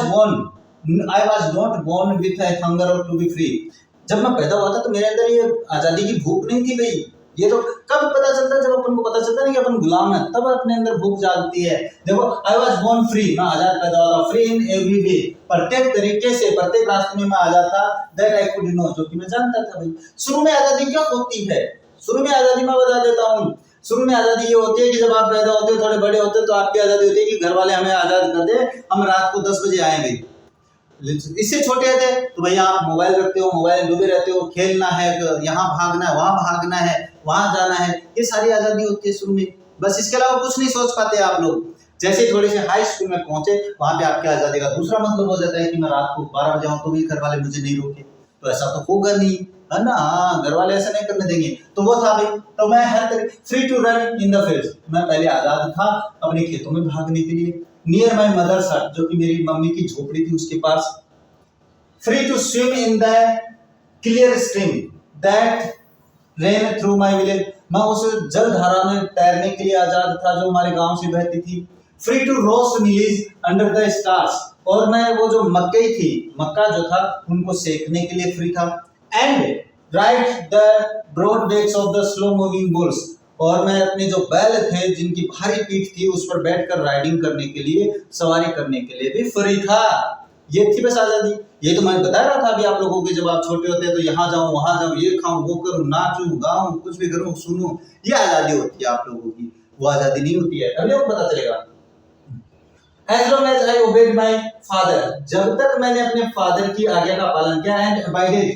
not born with a hunger और टू बी फ्री। जब मैं पैदा हुआ था तो मेरे अंदर ये आजादी की भूख नहीं थी भाई। ये तो कब पता चलता है, जब अपन को पता चलता है कि अपन गुलाम है, तब अपने अंदर भूख जागती है। देखो, आई वाज बोर्न फ्री, मैं आजाद पैदा हुआ था, फ्री इन एवरी वे, प्रत्येक तरीके से, प्रत्येक रास्ते में मैं आजाद था, दैट आई कुड नो, जो कि मैं जानता था भाई। शुरू में आजादी क्या होती है, शुरू में आजादी मैं बता देता हूँ। शुरू में आजादी ये होती है कि जब आप पैदा होते हो, थोड़े बड़े होते हो, तो आपकी आजादी होती है कि घर वाले हमें आजाद कर दे, हम रात को 10 बजे आएंगे। इससे छोटे थे तो भैया आप मोबाइल रखते हो, मोबाइल में डूबे रहते हो, खेलना है, यहाँ भागना है, वहां भागना है, वहां जाना है, ये सारी आजादी होती है शुरू में। बस इसके अलावा कुछ नहीं सोच पाते आप लोग। जैसे ही थोड़े से हाई स्कूल में पहुंचे, वहां पे आपकी आजादी का दूसरा मतलब हो जाता है कि मैं रात को 12 बजे आऊं तो भी घर वाले मुझे नहीं रोके, तो ऐसा तो होगा नहीं, है ना, घर वाले ऐसा नहीं करने देंगे। तो वो था भाई, तो मैं हर तरह free to run in the field, मैं पहले आजाद था अपने खेतों में भागने के लिए, नियर माय मदर्स हट, जो कि मेरी मम्मी की झोपड़ी थी उसके पास, free to swim in the clear stream that ran through my village, मैं उस जल धारा में तैरने के लिए आजाद था जो हमारे गांव से बहती थी। Free to roast mealies under the stars, और मैं वो जो मक्कई थी, मक्का जो था, उनको सेकने के लिए फ्री था। And ride the broad backs of the slow moving bulls, और मैं अपने जो बैल थे जिनकी भारी पीठ थी उस पर बैठकर राइडिंग करने के लिए, सवारी करने के लिए भी फ्री था। ये थी बस आजादी। ये तो मैं बता रहा था अभी आप लोगों के, जब आप छोटे होते हैं तो यहाँ जाऊं वहां जाऊं, ये खाऊं वो करूं, नाचूं गाऊं, कुछ भी करूं सुनूं, ये आजादी होती है आप लोगों की, वो आजादी नहीं होती है। अभी आपको पता चलेगा। As long as I obeyed my father, जब तक मैंने अपने फादर की आज्ञा का पालन किया, and abided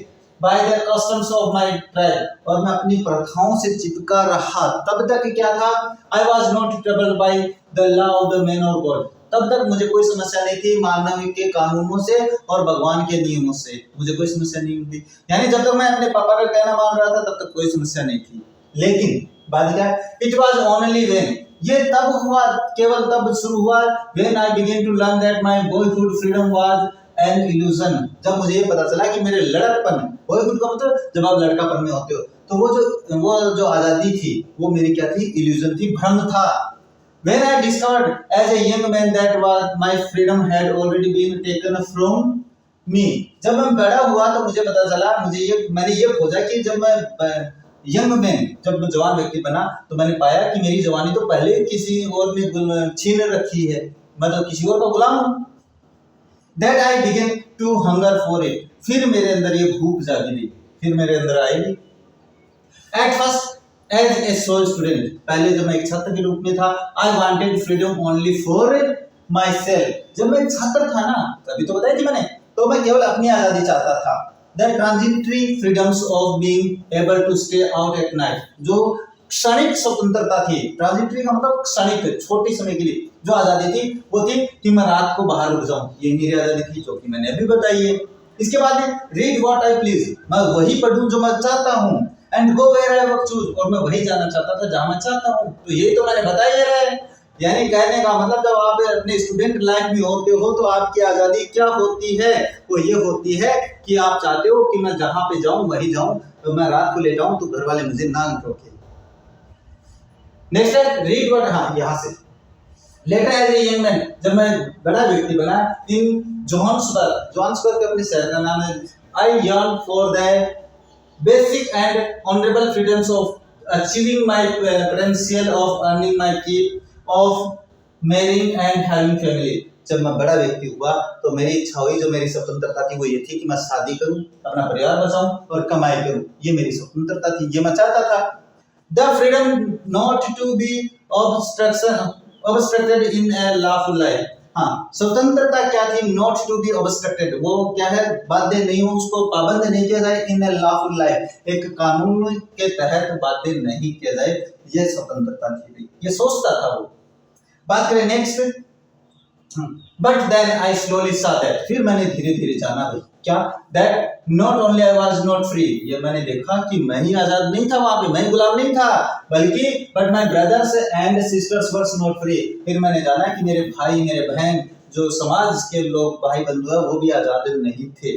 by the customs of my tribe, और मैं अपनी प्रथाओं से चिपका रहा, तब तक क्या था, I was not troubled by the law of the man or God, तब तक मुझे कोई समस्या नहीं थी मानव के कानूनों से और भगवान के नियमों से, मुझे कोई समस्या नहीं हुई। यानी जब तक मैं अपने पापा का कहना मान रहा था तब तक कोई समस्या नहीं थी। लेकिन बात क्या है, इट वाज ओनली व्हेन, ये तब हुआ, केवल तब शुरू हुआ, when I began to learn that my boyhood freedom was an illusion, जब मुझे ये पता चला कि मेरे लड़कपन, बॉयहुड का मतलब जब आप लड़कापन में होते हो, तो वो जो आजादी थी वो मेरी क्या थी, इल्यूजन थी, भ्रम था। When I discovered as a young man that was my freedom had already been taken from me, जब मैं बड़ा हुआ तो मुझे पता चला, मैंने ये खोजा कि जब मैं यंग मैन, जब मैं जवान व्यक्ति बना, तो मैंने पाया कि मेरी जवानी तो पहले किसी और ने छीन रखी है, मैं तो किसी और का गुलाम हूँ। That I began to hunger for it, फिर मेरे अंदर ये भूख जागी, फिर मेरे अंदर आई। At first as a sole student, पहले जब मैं एक छात्र के रूप में था, I wanted freedom only for myself, जब मैं छात्र था ना, तभी तो बताई थी मैंने, तो मैं केवल अपनी आजादी चाहता था। The transitory freedoms of being able to stay out at night, जो क्षणिक स्वतंत्रता थी, ट्रांजिटरी का मतलब क्षणिक, छोटे समय के लिए जो आजादी थी, वो थी कि मैं रात को बाहर रुक जाऊं, ये मेरी आजादी थी, जो कि मैंने अभी बताई है। इसके बाद रीड व्हाट आई प्लीज, मैं वही पढ़ूं जो मैं चाहता हूं, and go where I choose, और मैं वही जाना चाहता था जहां मैं चाहता हूं। तो ये तो मैंने बता ही रहा है। यानी कहने का मतलब, जब आप अपने स्टूडेंट लाइफ में होते हो तो आपकी आजादी क्या होती है, वो ये होती है कि आप चाहते हो कि मैं जहां पे जाऊं वही जाऊं, तो मैं रात को ले जाऊं तो घर वाले मुझे ना रोके। नेक्स्ट है रीड व्हाट, हाँ यहाँ से, later as a young man, जब मैं बड़ा व्यक्ति बना, इन जोहान्सबर्ग के अपने शहर का नाम है, I yearn for the basic and honorable freedoms of achieving my potential, of earning my keep, of marrying and having family। जब मैं बड़ा व्यक्ति हुआ तो मेरी इच्छा हुई, जो मेरी स्वतंत्रता थी वो ये थी कि मैं शादी करूं, अपना परिवार बचाऊं और कमाई करूं, ये मेरी स्वतंत्रता थी, ये मैं चाहता था। The freedom not to be obstructed in a lawful life, हाँ, स्वतंत्रता क्या थी? नॉट टू बी ऑब्स्ट्रक्टेड, वो क्या है? बाध्य नहीं हो, उसको पाबंद नहीं किया जाए। इन ए लॉफुल लाइफ, एक कानून के तहत बाध्य नहीं किया जाए, ये स्वतंत्रता थी भाई, ये सोचता था वो। बात करें next, but then I slowly saw that, फिर मैंने धीरे धीरे जाना भाई क्या, that not only I was not free, ये मैंने देखा कि मैं ही आजाद नहीं था वहां पे, मैं गुलाम नहीं था, बल्कि but my brothers and sisters were not free, फिर मैंने जाना कि मेरे भाई मेरे बहन जो समाज के लोग भाई बंधु है वो भी आजाद नहीं थे।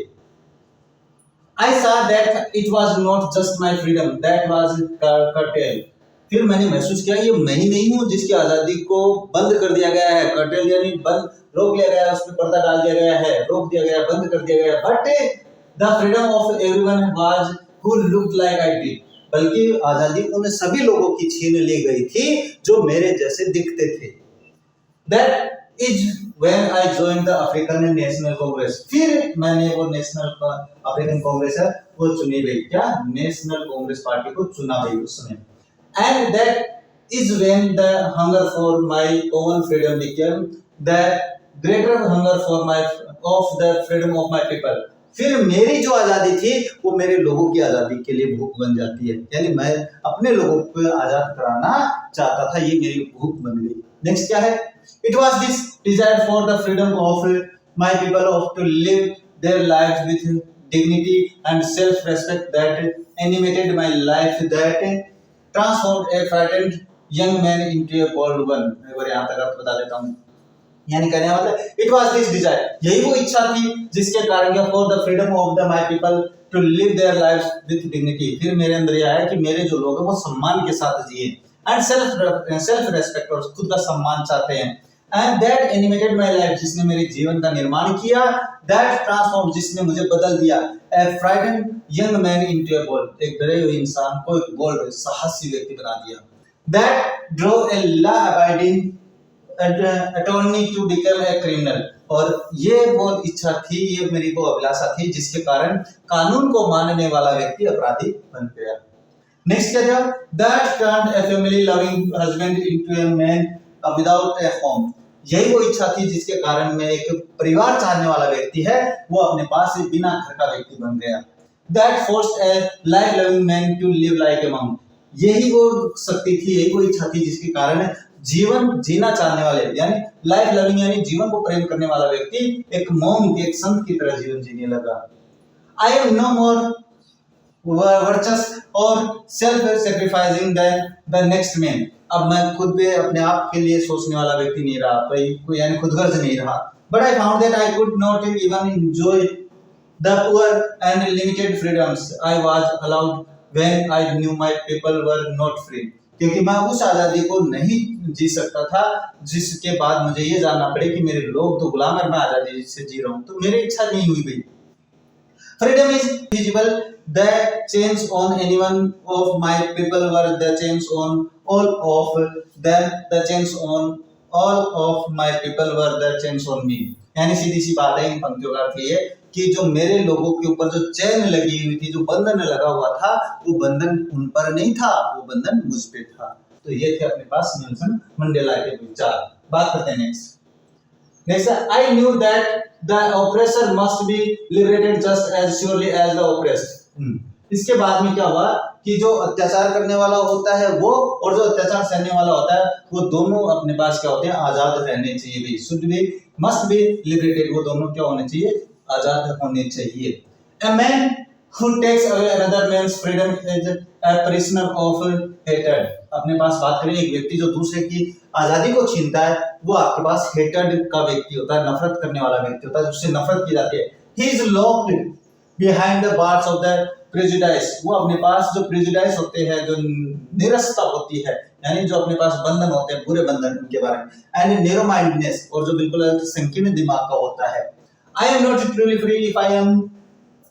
आई saw that it was not just my freedom that was curtailed, फिर मैंने महसूस किया ये मैं ही नहीं हूँ जिसकी आजादी को बंद कर दिया गया है, कर्टेल यानी बंद, रोक लिया गया है, उसमें पर्दा डाल दिया गया है, रोक दिया गया, बंद कर दिया गया, but the freedom of everyone was who looked like I did, बल्कि आजादी उन सभी लोगों की छीन ली गई थी जो मेरे जैसे दिखते थे। That is when I joined the African National Congress, फिर मैंने वो नेशनल अफ्रीकन कांग्रेस है वो चुनी गई, क्या नेशनल कांग्रेस पार्टी को चुना गई उसने। And that is when the hunger for my own freedom became the greater hunger for my of the freedom of my people, फिर मेरी जो आजादी थी वो मेरे लोगों की आजादी के लिए भूख बन जाती है, यानी मैं अपने लोगों को आजाद कराना चाहता था, ये मेरी भूख बन गई। नेक्स्ट क्या है? It was this desire for the freedom of my people of to live their lives with dignity and self respect that animated my life, that transformed a frightened young man into a bold one. मैं बार यहाँ तक आपको बता देता हूँ, यानी कहने का मतलब इट वाज दिस डिजायर, यही वो इच्छा थी जिसके कारण for the freedom of the my people to live their lives with dignity, फिर मेरे अंदर यह है कि मेरे जो लोग हैं वो सम्मान के साथ जिए, एंड सेल्फ रेस्पेक्ट, और खुद का सम्मान चाहते हैं, and that animated my life, जिसने मेरे जीवन का निर्माण किया, दैट ट्रांसफॉर्म, जिसने मुझे बदल दिया, ए frightened young man into a bold, एक डरे हुए इंसान को एक बोल्ड साहसी व्यक्ति बना दिया, that drove a law abiding attorney to become a criminal, और ये वो इच्छा थी, ये मेरी वो अभिलाषा थी जिसके कारण कानून को मानने वाला व्यक्ति अपराधी बन गया। नेक्स्ट क्या था? That turned a family loving husband into a man without A home, यही वो इच्छा थी जिसके कारण मैं एक परिवार चाहने वाला व्यक्ति है वो अपने पास से बिना घर का व्यक्ति बन गया। That forced a life loving man to live like a monk, यही वो शक्ति थी, यही वो इच्छा थी जिसके कारण जीवन जीना चाहने वाले, यानी लाइफ लविंग यानी जीवन को प्रेम करने वाला व्यक्ति एक मॉन्क, एक संत की तरह जीवन जीने लगा। I am no more virtuous और self sacrificing than the next man, अब मैं खुद पे अपने आप के लिए सोचने वाला व्यक्ति नहीं रहा, कोई यानी खुदगर्ज नहीं रहा। But I found that I could not even enjoy the poor and limited freedoms I was allowed when I knew my people were not free, क्योंकि मैं उस आजादी को नहीं जी सकता था जिसके बाद मुझे ये जानना पड़े कि मेरे लोग तो गुलाम है, मैं आजादी से जी रहा हूँ, तो मेरी इच्छा नहीं हुई भाई। Freedom is visible. The chains on any one of my people were the chains on all of them. The chains on all of my people were the chains on me. यानी सीधी सी बात है इन पंक्तियों का अर्थ ये कि जो मेरे लोगों के ऊपर जो चैन लगी हुई थी, जो बंधन लगा हुआ था, वो बंधन उन पर नहीं था, वो बंधन मुझ पे था। तो ये थे अपने पास नेल्सन मंडेला के विचार। बात करते हैं next. Next, I knew that the oppressor must be liberated just as surely as the oppressed. इसके बाद में क्या हुआ कि जो अत्याचार करने वाला होता है वो और जो अत्याचार सहने वाला होता है वो दोनों अपने पास क्या होते हैं? आजाद रहने चाहिए भी, should be, must be liberated, वो दोनों क्या होने चाहिए? आजाद होने चाहिए। A man who takes away another man's freedom is a prisoner of hatred. अपने पास बात करें, एक व्यक्ति जो दूसरे की आजादी को छीनता है वो आपके पास हेटेड का व्यक्ति होता है, नफरत करने वाला व्यक्ति होता है, जिससे नफरत की जाती है। He is locked behind the bars of the prejudice, वो अपने पास जो prejudice होते हैं, जो निरस्ता होती है, यानी जो अपने पास बंधन होते हैं, बुरे बंधन उनके बारे में, and narrow mindedness, और जो बिल्कुल संकीर्ण दिमाग का होता है। I am not truly free if I am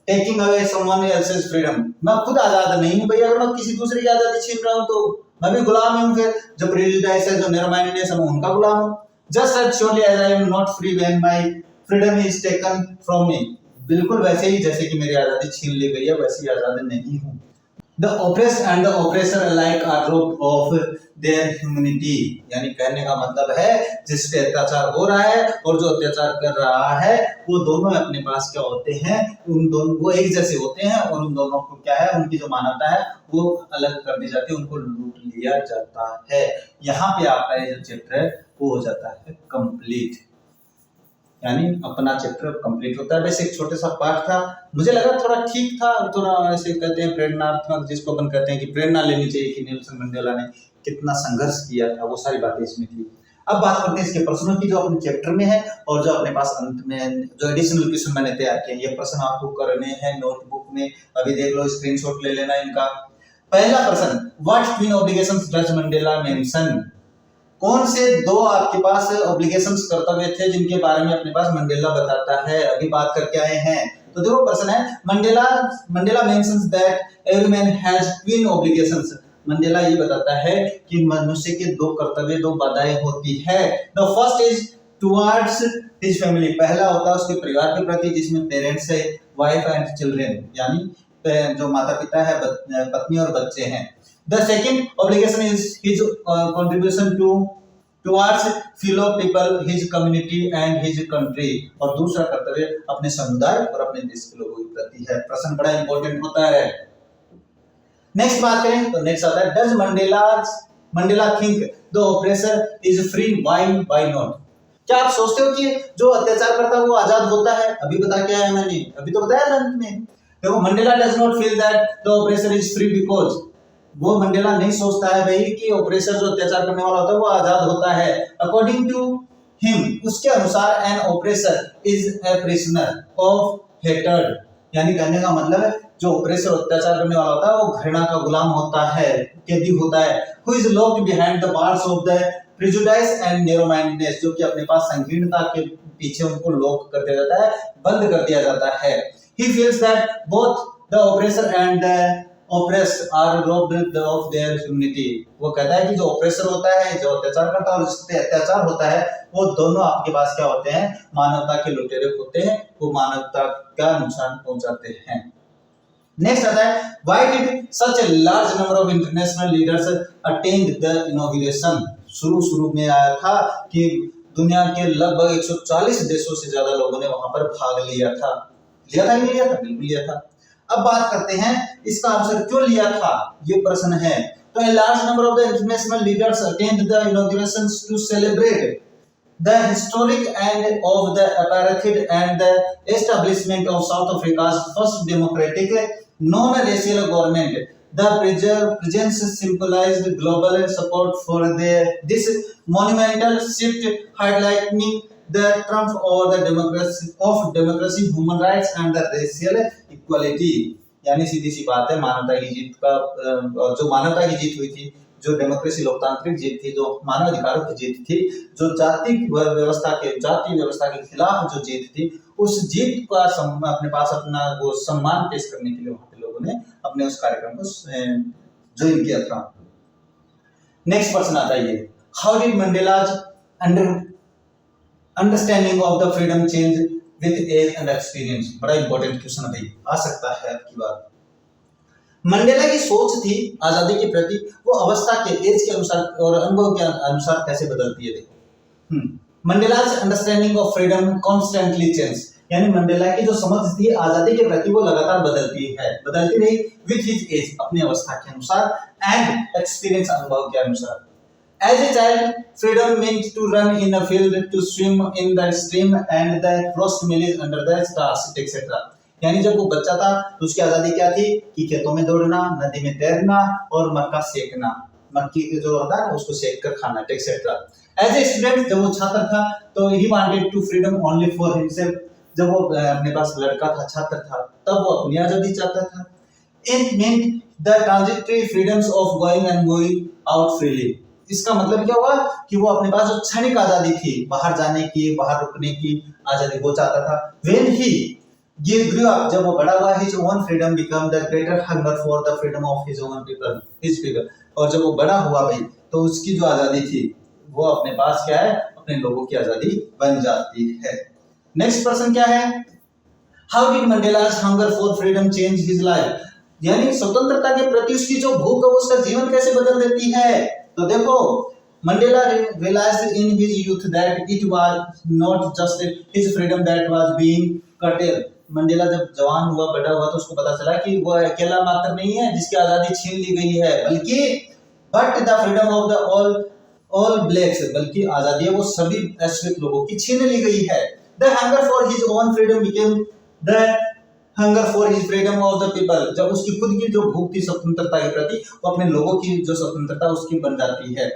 taking away someone else's freedom. मैं खुद आजाद नहीं हूँ भाई, अगर मैं किसी दूसरे की आजादी छीन रहा हूँ तो मैं भी गुलाम हूँ, फिर जो प्रेजुडिस है, जो narrow mindedness है, मैं उनका गुलाम हूँ। Just as surely as I am not free when my freedom is taken from me. बिल्कुल वैसे ही जैसे कि मेरी आजादी छीन ली गई है, वैसे ही आजाद नहीं हूँ। The oppressed and the oppressor alike are robbed of their humanity, यानी कहने का मतलब है जिस पे अत्याचार हो रहा है और जो अत्याचार कर रहा है वो दोनों अपने पास क्या होते हैं, उन दोनों वो एक जैसे होते हैं और उन दोनों को क्या है, उनकी जो मानवता है वो अलग कर दी जाती है, उनको लूट लिया जाता है। यहाँ पे आपका ये जो चैप्टर है वो हो जाता है कंप्लीट, यानी अपना चैप्टर कंप्लीट होता है। वैसे एक छोटा सा पार्ट था, मुझे लगा थोड़ा ठीक था, थोड़ा ऐसे कहते हैं प्रेरणात्मक, जिसको अपन कहते हैं कि प्रेरणा लेनी चाहिए कि नेल्सन मंडेला ने कितना संघर्ष किया था, वो सारी बातें इसमें थी। अब बात करते हैं इसके प्रश्नों की जो अपने चैप्टर में है और जो अपने पास अंत में जो एडिशनल क्वेश्चन मैंने तैयार किए, ये प्रश्न आपको करने हैं नोटबुक में, अभी देख लो, स्क्रीनशॉट ले लेना इनका। पहला प्रश्न, what twin obligations does Mandela mention, कौन से दो आपके पास ऑब्लिगेशंस कर्तव्य थे जिनके बारे में अपने पास मंडेला बताता है, अभी बात करके आए हैं। तो देखो प्रश्न है, Mandela mentions that every man has twin obligations, Mandela ये बताता है कि मनुष्य के दो कर्तव्य, दो बाधाएं होती है। The first is towards his family, पहला होता है उसके परिवार के प्रति, जिसमें पेरेंट्स है, वाइफ एंड चिल्ड्रन, यानी जो माता पिता है, पत्नी और बच्चे हैं। The second obligation is his contribution towards fellow people, his community and his country, और दूसरा कर्तव्य अपने समुदाय और अपने देश के लोगों के प्रति है। प्रश्न बड़ा इंपॉर्टेंट होता है। नेक्स्ट बात करें तो नेक्स्ट आता है, does Mandela think the oppressor is free, why not, क्या आप सोचते हो कि जो अत्याचार करता है वो आजाद होता है? अभी बता क्या है मैंने, अभी तो बताया अंत में। देखो, Mandela does not feel that the oppressor is free because, वो मंडेला नहीं सोचता है भाई कि ऑपरेसर जो अत्याचार करने वाला होता है वो आजाद होता है। अकॉर्डिंग टू हिम, उसके अनुसार, an oppressor is a prisoner of hatred, यानी कहने का मतलब है जो ऑपरेसर अत्याचार करने वाला होता है वो घृणा का गुलाम होता है, कैदी होता है। Who is locked behind the bars of the prejudice and narrow mindedness, जो कि अपने पास संकीर्णता के पीछे उनको लॉक कर दिया जाता है, बंद कर दिया जाता है। He feels that both the oppressor and the oppressed are robbed of their humanity, वो कहता है कि जो ऑपरेसर होता है, जो अत्याचार करता है और जिस पे अत्याचार होता है, वो दोनों आपके पास क्या होते हैं, मानवता के लुटेरे होते हैं, वो मानवता का नुकसान पहुंचाते हैं। नेक्स्ट आता है, why did such a large number of international leaders attend the inauguration, शुरू में आया था कि दुनिया के लगभग 140 देशों से ज्यादा लोगों ने वहां पर भाग लिया था कि नहीं लिया था? बिल्कुल लिया था। अब बात करते हैं इसका आंसर क्यों लिया था, ये प्रश्न है। तो a large number of the international leaders attend the inaugurations to celebrate the historic end of the apartheid and the establishment of South Africa's first democratic non-racial government. The presence symbolized global support for this monumental shift, highlighting the triumph over the democracy, human rights and the racial equality, यानी सीधी सी बात है, मानवता की जीत का, जो मानवता की जीत हुई थी, जो डेमोक्रेसी लोकतांत्रिक जीत थी, जो मानव अधिकारों की जीत थी, जो जाति व्यवस्था के खिलाफ जो जीत थी, उस जीत का अपने पास अपना वो सम्मान पेश करने के लिए वहां पे लोगों ने अपने उस कार्यक्रम को ज्वाइन किया था। नेक्स्ट प्रश्न आता है, ये how did Mandela's understanding of the freedom change with age and experience, बड़ा इंपॉर्टेंट क्वेश्चन भाई, आ सकता है आपकी बात। मंडेला की सोच थी आजादी के प्रति, वो अवस्था के, एज के अनुसार और अनुभव के अनुसार कैसे बदलती है। देखो, Mandela's understanding of freedom constantly change, यानी मंडेला की जो समझ थी आजादी के प्रति वो लगातार बदलती रही विद हिज एज, अपनी अवस्था के अनुसार, एंड एक्सपीरियंस, अनुभव के अनुसार। As a child, freedom meant to run in a field, to swim in the stream, and the roast meals under the stars, etc. यानी जब वो बच्चा था तो उसकी आजादी क्या थी कि खेतों में दौड़ना, नदी में तैरना और मक्का सेकना, मक्की जो होता है उसको सेक कर खाना, etc. As a student, जब वो छात्र था तो he wanted to freedom only for himself, जब वो अपने पास लड़का था, छात्र था, तब वो अपनी आजादी चाहता था। It meant the transitory freedoms of going and going out freely. इसका मतलब क्या हुआ कि वो अपने पास जो क्षणिक आजादी थी, बाहर जाने की, बाहर रुकने की आजादी, वो चाहता था। When he grew up, जब वो बड़ा हुआ, his own freedom became the greater hunger for the freedom of his own people, his people. और जब वो बड़ा हुआ भाई, तो उसकी जो आजादी थी वो अपने पास क्या है, अपने लोगों की आजादी बन जाती है। नेक्स्ट प्रश्न क्या है, how did Mandela's hunger for freedom change his life? यानी स्वतंत्रता के प्रति उसकी जो भूख है उसका जीवन कैसे बदल देती है। तो देखो, Mandela realized in his youth that it was not just his freedom that was being curtailed। Mandela जब जवान हुआ, बड़ा हुआ, तो उसको पता चला कि वह अकेला मात्र नहीं है जिसकी आजादी छीन ली गई है, बल्कि but the freedom of the all blacks, बल्कि आजादी है वो सभी अश्वेत लोगों की छीन ली गई है। The hunger for his own freedom became the hunger for his freedom of the people. जब उसकी खुद की जो भूख थी स्वतंत्रता के प्रति, वो अपने लोगों की जो स्वतंत्रता उसकी बन जाती है।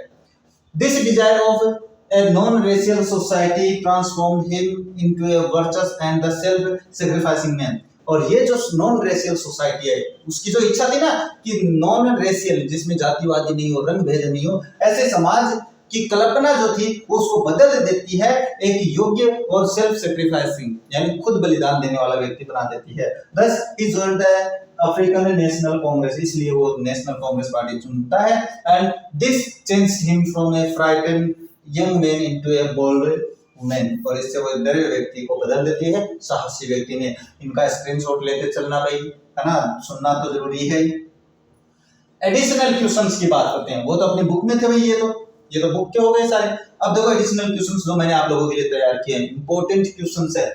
This desire of a non-racial society transformed him into a virtuous and the self-sacrificing man। और ये जो नॉन रेशियल सोसाइटी है, उसकी जो इच्छा थी ना कि नॉन रेशियल, जिसमें जातिवादी नहीं हो, रंग भेद नहीं हो, ऐसे समाज की कल्पना जो थी वो उसको बदल देती है, एक योग्य और सेल्फ सेक्रीफाइसिंग यानी खुद बलिदान देने वाला व्यक्ति बना देती है। Thus he joined the African National Congress, इसलिए वो नेशनल कांग्रेस पार्टी चुनता है। And this changed him from a frightened young man into a bold women. और इससे वो डरे व्यक्ति को बदल देती है साहसी व्यक्ति ने। इनका स्क्रीनशॉट लेते चलना भाई, है ना, सुनना तो जरूरी है। एडिशनल क्वेश्चंस की बात करते हैं, वो तो अपनी बुक में थे भाई, ये तो बुक के हो गए सारे। अब देखो एडिशनल क्वेश्चंस जो मैंने आप लोगों के लिए तैयार किए हैं, इंपॉर्टेंट क्वेश्चंस है।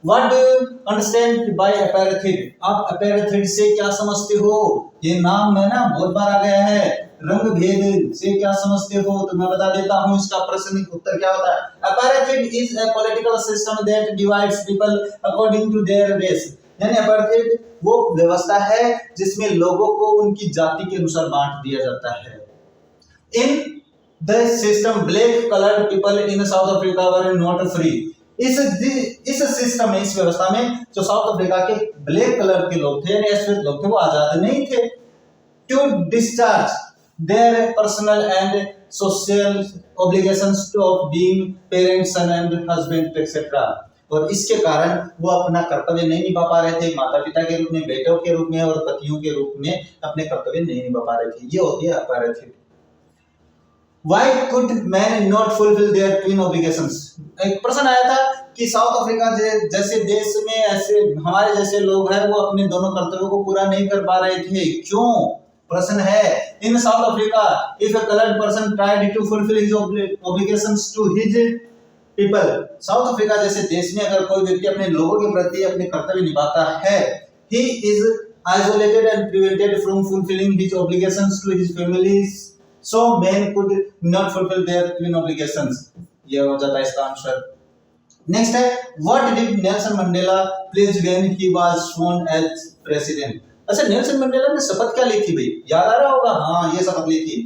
What do you understand by apartheid? आप apartheid से क्या समझते हो? ये नाम है ना बहुत बार आ गया है। रंग भेद से क्या समझते हो? तो मैं बता देता हूँ इसका प्रश्न उत्तर क्या होता है। Apartheid is a political system that divides people according to their race। यानी apartheid वो व्यवस्था है जिसमें लोगों को उनकी जाति के अनुसार बांट दिया जाता है। In the system, black colored people in South Africa were not free। इस सिस्टम में, इस व्यवस्था में जो साउथ अफ्रीका के ब्लैक कलर के लोग थे यानी अश्वेत लोग थे, वो आजाद नहीं थे to discharge their personal and social obligations to of being parents, son and husband etcetera. और इसके कारण वो अपना कर्तव्य नहीं निभा पा रहे थे, माता पिता के रूप में, बेटों के रूप में और पतियों के रूप में अपने कर्तव्य नहीं निभा पा रहे थे। ये होती है अपैरेथिड। Why could men not fulfill their twin obligations? एक प्रश्न आया था कि साउथ अफ्रीका जैसे देश में ऐसे हमारे जैसे लोग हैं, वो अपने दोनों कर्तव्यों को पूरा नहीं कर पा रहे थे, क्यों? प्रश्न है, in South Africa if a colored person tried to fulfill his obligations to his people, south Africa जैसे देश में अगर कोई व्यक्ति अपने लोगों के प्रति अपने कर्तव्य निभाता है, he is isolated and prevented from fulfilling his obligations to his families, so men could not fulfill their twin obligations। ये हो जाता है इसका आंसर। नेक्स्ट है, what did Nelson Mandela pledge when he was sworn as president. अच्छा, नेल्सन मंडेला ने शपथ क्या ली थी भाई, याद आ रहा होगा? हाँ, ये शपथ ली थी।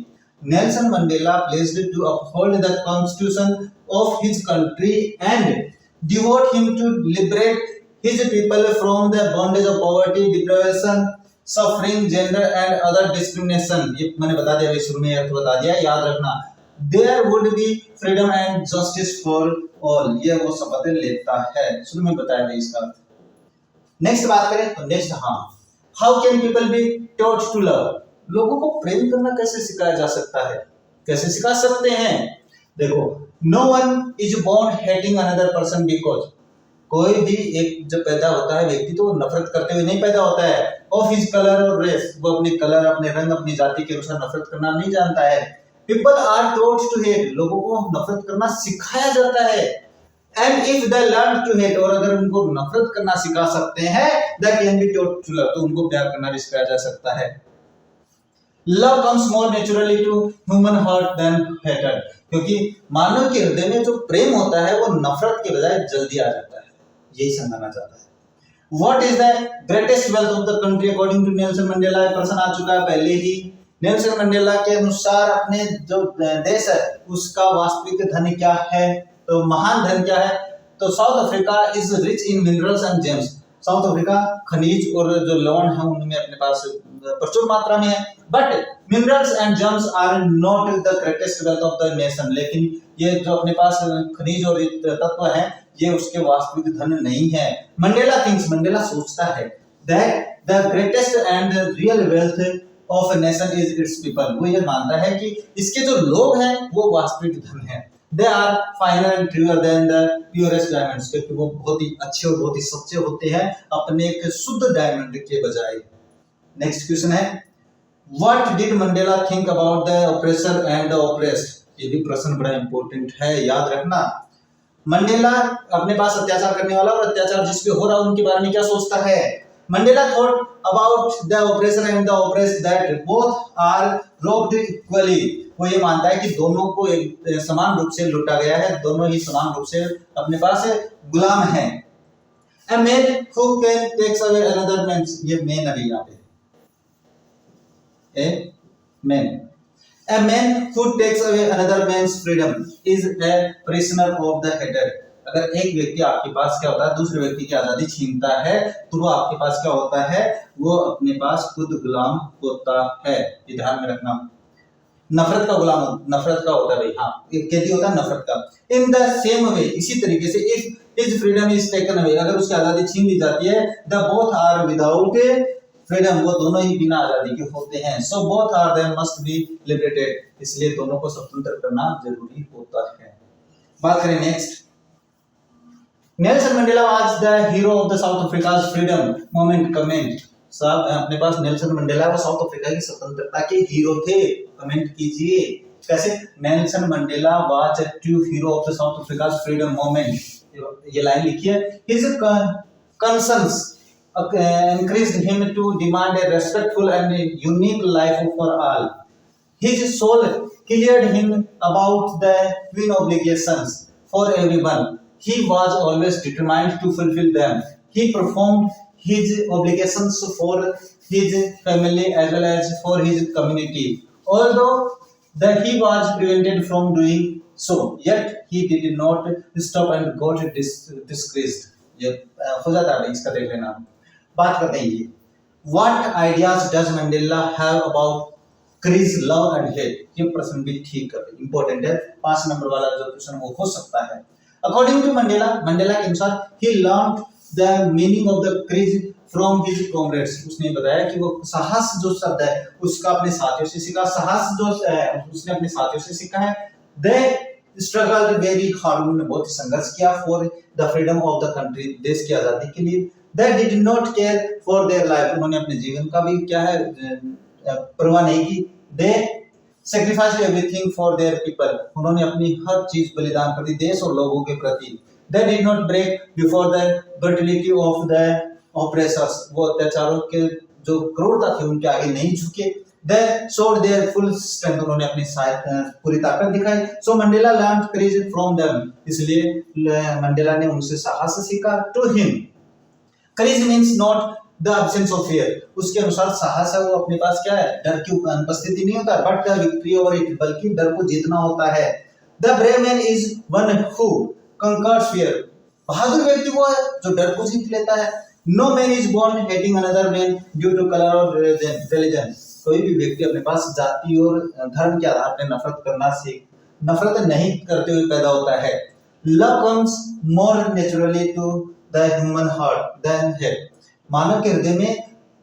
Nelson Mandela pledged to uphold the constitution of his country and devote him to liberate his people from the bondage of poverty, deprivation, suffering, gender and other discrimination. ये मैंने बता दिया भाई, शुरू में अर्थ बता दिया, याद रखना। There would be freedom and justice for all, ये वो शपथ लेता है, शुरू में बताया भाई इसका अर्थ। नेक्स्ट बात करें तो नेक्स्ट, हाँ, how can people be taught to love. लोगों को प्रेम करना कैसे सिखाया जा सकता है, कैसे सिखा सकते हैं? देखो, no one is born hating another person because, कोई भी एक जब पैदा होता है व्यक्ति तो नफरत करते हुए नहीं पैदा होता है। ऑफ हिज कलर और रेस, वो अपने कलर, अपने रंग, अपनी जाति के अनुसार नफरत करना नहीं जानता है। People are taught to hate, लोगों को नफरत करना सिखाया जाता है। And if they learn to hate, और अगर उनको नफरत करना सिखा सकते हैं, they can be taught to love, तो उनको प्यार करना भी सिखाया जा सकता है। Love comes more naturally to human heart than hated, क्योंकि मानव के हृदय में जो प्रेम होता है वो नफरत के बजाय जल्दी आ जाता है, यही समझाना चाहता है। What is the greatest wealth of the country according to Nelson Mandela? प्रश्न आ चुका है पहले ही। नेल्सन मंडेला के अनुसार अपने जो देश है उसका वास्तविक धन क्या है, तो महान धन क्या है? तो south Africa is rich in minerals and James. South Africa खनिज और जो लवण है उनमें अपने पास प्रचुर मात्रा में है। But minerals and gems are not the greatest wealth of the nation, लेकिन ये जो अपने पास खनिज और तत्व है ये उसके वास्तविक धन नहीं है। मंडेला थिंक्स, मंडेला सोचता है that the greatest and real wealth of a nation is it's people. वो ये मानता है कि इसके जो लोग हैं वो वास्तविक धन है। They are finer and truer than the purest diamonds, क्योंकि वो बहुत ही अच्छे और बहुत ही सच्चे होते हैं अपने एक शुद्ध डायमंड के बजाय। नेक्स्ट क्वेश्चन है, what did Mandela think about the oppressor and the oppressed. ये भी प्रश्न बड़ा इंपॉर्टेंट है, याद रखना। मंडेला अपने पास अत्याचार करने वाला और अत्याचार जिस पे हो रहा है उनके बारे में क्या सोचता है। Mandela thought about the oppressor and the oppressed that both are robbed equally. वो ये मानता है कि दोनों को एक समान रूप से लूटा गया है, दोनों ही समान रूप से अपने पास गुलाम हैं। A man who can takes away another man's, ये man अभी यहाँ पे, a man who takes away another man's freedom is a prisoner of the header। अगर एक व्यक्ति आपके पास क्या होता है, दूसरे व्यक्ति की आजादी छीनता है, तो वो आपके पास क्या होता है, वो अपने पास खुद गुलाम होता है। ये ध्यान में रखना। नफरत का गुलाम, नफरत का होता है भाई, हाँ कैदी होता है नफरत का। इन द सेम वे, इसी तरीके से, if his freedom is taken away, अगर उसकी आजादी छीन ली जाती है, the both are without freedom, वो दोनों ही बिना आजादी के होते हैं। So both are them must be liberated, इसलिए दोनों को स्वतंत्र करना जरूरी होता है। बात करें next, Nelson Mandela was the hero of the south Africa's freedom movement. Comment साहब, अपने पास नेल्सन मंडेला वो साउथ अफ्रीका की स्वतंत्रता के हीरो थे। कमेंट कीजिए कैसे। Nelson Mandela was true hero of the south Africa's freedom movement, ये लाइन लिखिए। His concerns encouraged him to demand a respectful and unique life for all. His soul cleared him about the twin obligations for everyone. He was always determined to fulfill them. He performed his obligations for his family as well as for his community. Although that he was prevented from doing so, yet he did not stop and got disgraced. ये हो जाता है, इसका देख लेना। बात करते हैं ये, what ideas does Mandela have about craze, love and hate. ये प्रश्न भी ठीक है, इंपॉर्टेंट है, 5 नंबर वाला जो क्वेश्चन वो हो सकता है। अकॉर्डिंग टू मंडेला, मंडेला के अनुसार, he learned the meaning of the courage from his comrades. उसने बताया कि वो साहस जो शब्द है उसका अपने साथियों से सीखा, साहस जो उसने अपने साथियों से सीखा है। दे स्ट्रगल वेरी हार्ड, उन्होंने बहुत ही संघर्ष किया for the freedom of the country, देश की आजादी के लिए। They did not care for their life, उन्होंने अपने जीवन का भी क्या है परवाह नहीं की। They sacrificed everything for their people, उन्होंने अपनी हर चीज बलिदान कर दी देश और लोगों के प्रति। They did not break before the brutality of the oppressors, वो अत्याचारों के जो क्रूरता थी उनके आगे नहीं झुके। They showed their full strength, उन्होंने अपनी पूरी ताकत दिखाई। So Mandela learned courage from them, इसलिए मंडेला ने उनसे साहस सीखा। To him Courage means not the absence of fear, उसके अनुसार साहस है वो अपने पास क्या है, डर की अनुपस्थिति नहीं होता, but the victory over it, बल्कि डर को जीतना होता है। The brave man is one who conquers fear, बहादुर व्यक्ति वो है जो डर को जीत लेता है। No man is born hating another man due to colour और रिलीजन, कोई भी व्यक्ति अपने पास जाति और धर्म के आधार पर नफरत नहीं करते हुए पैदा होता है। Love comes more naturally to the human heart than hate, मानव के हृदय में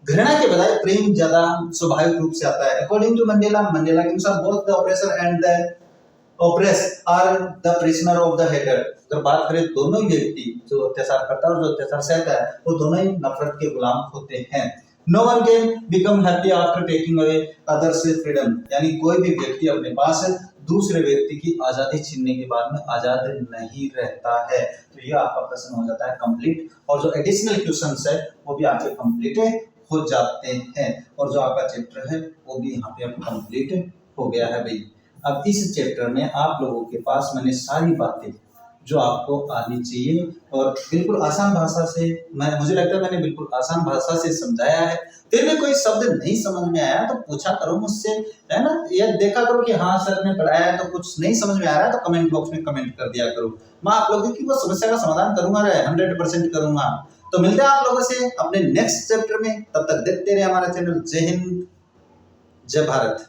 घृणा के बजाय प्रेम ज्यादा स्वाभाविक रूप से आता है। अकॉर्डिंग टू मंडेला, मंडेला के अनुसार both the oppressor and the oppressed are the prisoner of the hater. अगर बात करें दोनों ही व्यक्ति, जो अत्याचार करता है और जो अत्याचार सहता है, वो दोनों ही नफरत के गुलाम होते हैं। No one can become happy after taking away others freedom, यानी कोई भी व्यक्ति अपने पास दूसरे व्यक्ति की आजादी छीनने के बाद में आजाद नहीं रहता है। तो ये आपका प्रश्न हो जाता है कंप्लीट, और जो एडिशनल क्वेश्चंस है वो भी आपके कंप्लीट हो जाते हैं, और जो आपका चैप्टर है वो भी यहाँ पे अब कंप्लीट हो गया है भाई। अब इस चैप्टर में आप लोगों के पास मैंने सारी बातें जो आपको आनी चाहिए और बिल्कुल आसान भाषा से, मुझे लगता है मैंने बिल्कुल आसान भाषा से समझाया है। फिर भी कोई शब्द नहीं समझ में आया तो पूछा करो मुझसे, है ना, या देखा करो कि हाँ सर ने पढ़ाया है, तो कुछ नहीं समझ में आ रहा है तो कमेंट बॉक्स में कमेंट कर दिया करो। मैं आप लोगों की वो समस्या का समाधान करूंगा, 100% करूंगा। तो मिलते हैं आप लोगों से अपने नेक्स्ट चैप्टर में, तब तक देखते रहे हमारा चैनल। जय हिंद, जय भारत।